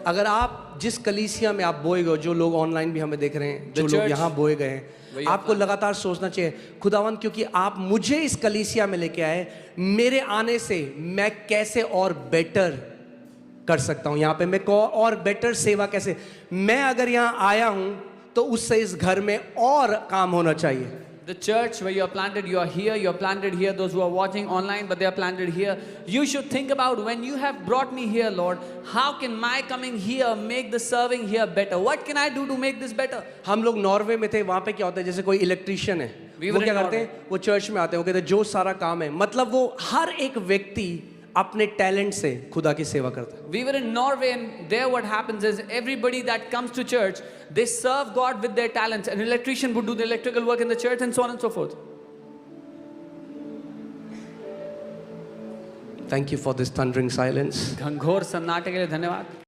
अगर आप जिस कलीसिया में आप बोए गए, जो लोग ऑनलाइन भी हमें देख रहे हैं, जो The लोग church, यहाँ बोए गए हैं, आपको लगातार सोचना चाहिए खुदावन क्योंकि आप मुझे इस कलीसिया में लेके आए, मेरे आने से मैं कैसे और बेटर कर सकता हूँ, यहाँ पे मैं और बेटर सेवा कैसे, मैं अगर यहाँ आया हूँ तो उससे इस घर में और काम होना चाहिए. The church where you are planted, you are planted here. Those who are watching online, but they are planted here. You should think about when you have brought me here, Lord, how can my coming here make the serving here better? What can I do to make this better? हम लोग Norway में थे, वहाँ पे क्या होता है, जैसे कोई इलेक्ट्रिशियन है, वो क्या करते हैं, वो चर्च में आते हैं, वो कहते हैं जो सारा काम है, मतलब वो हर एक व्यक्ति अपने टैलेंट से खुदा की सेवा करता है. We were in Norway, and there what happens is everybody that comes to church, they serve God with their talents. An electrician would do the electrical work in the church and so on and so forth. Thank you for this thundering silence. घंघोर सन्नाटे के लिए धन्यवाद.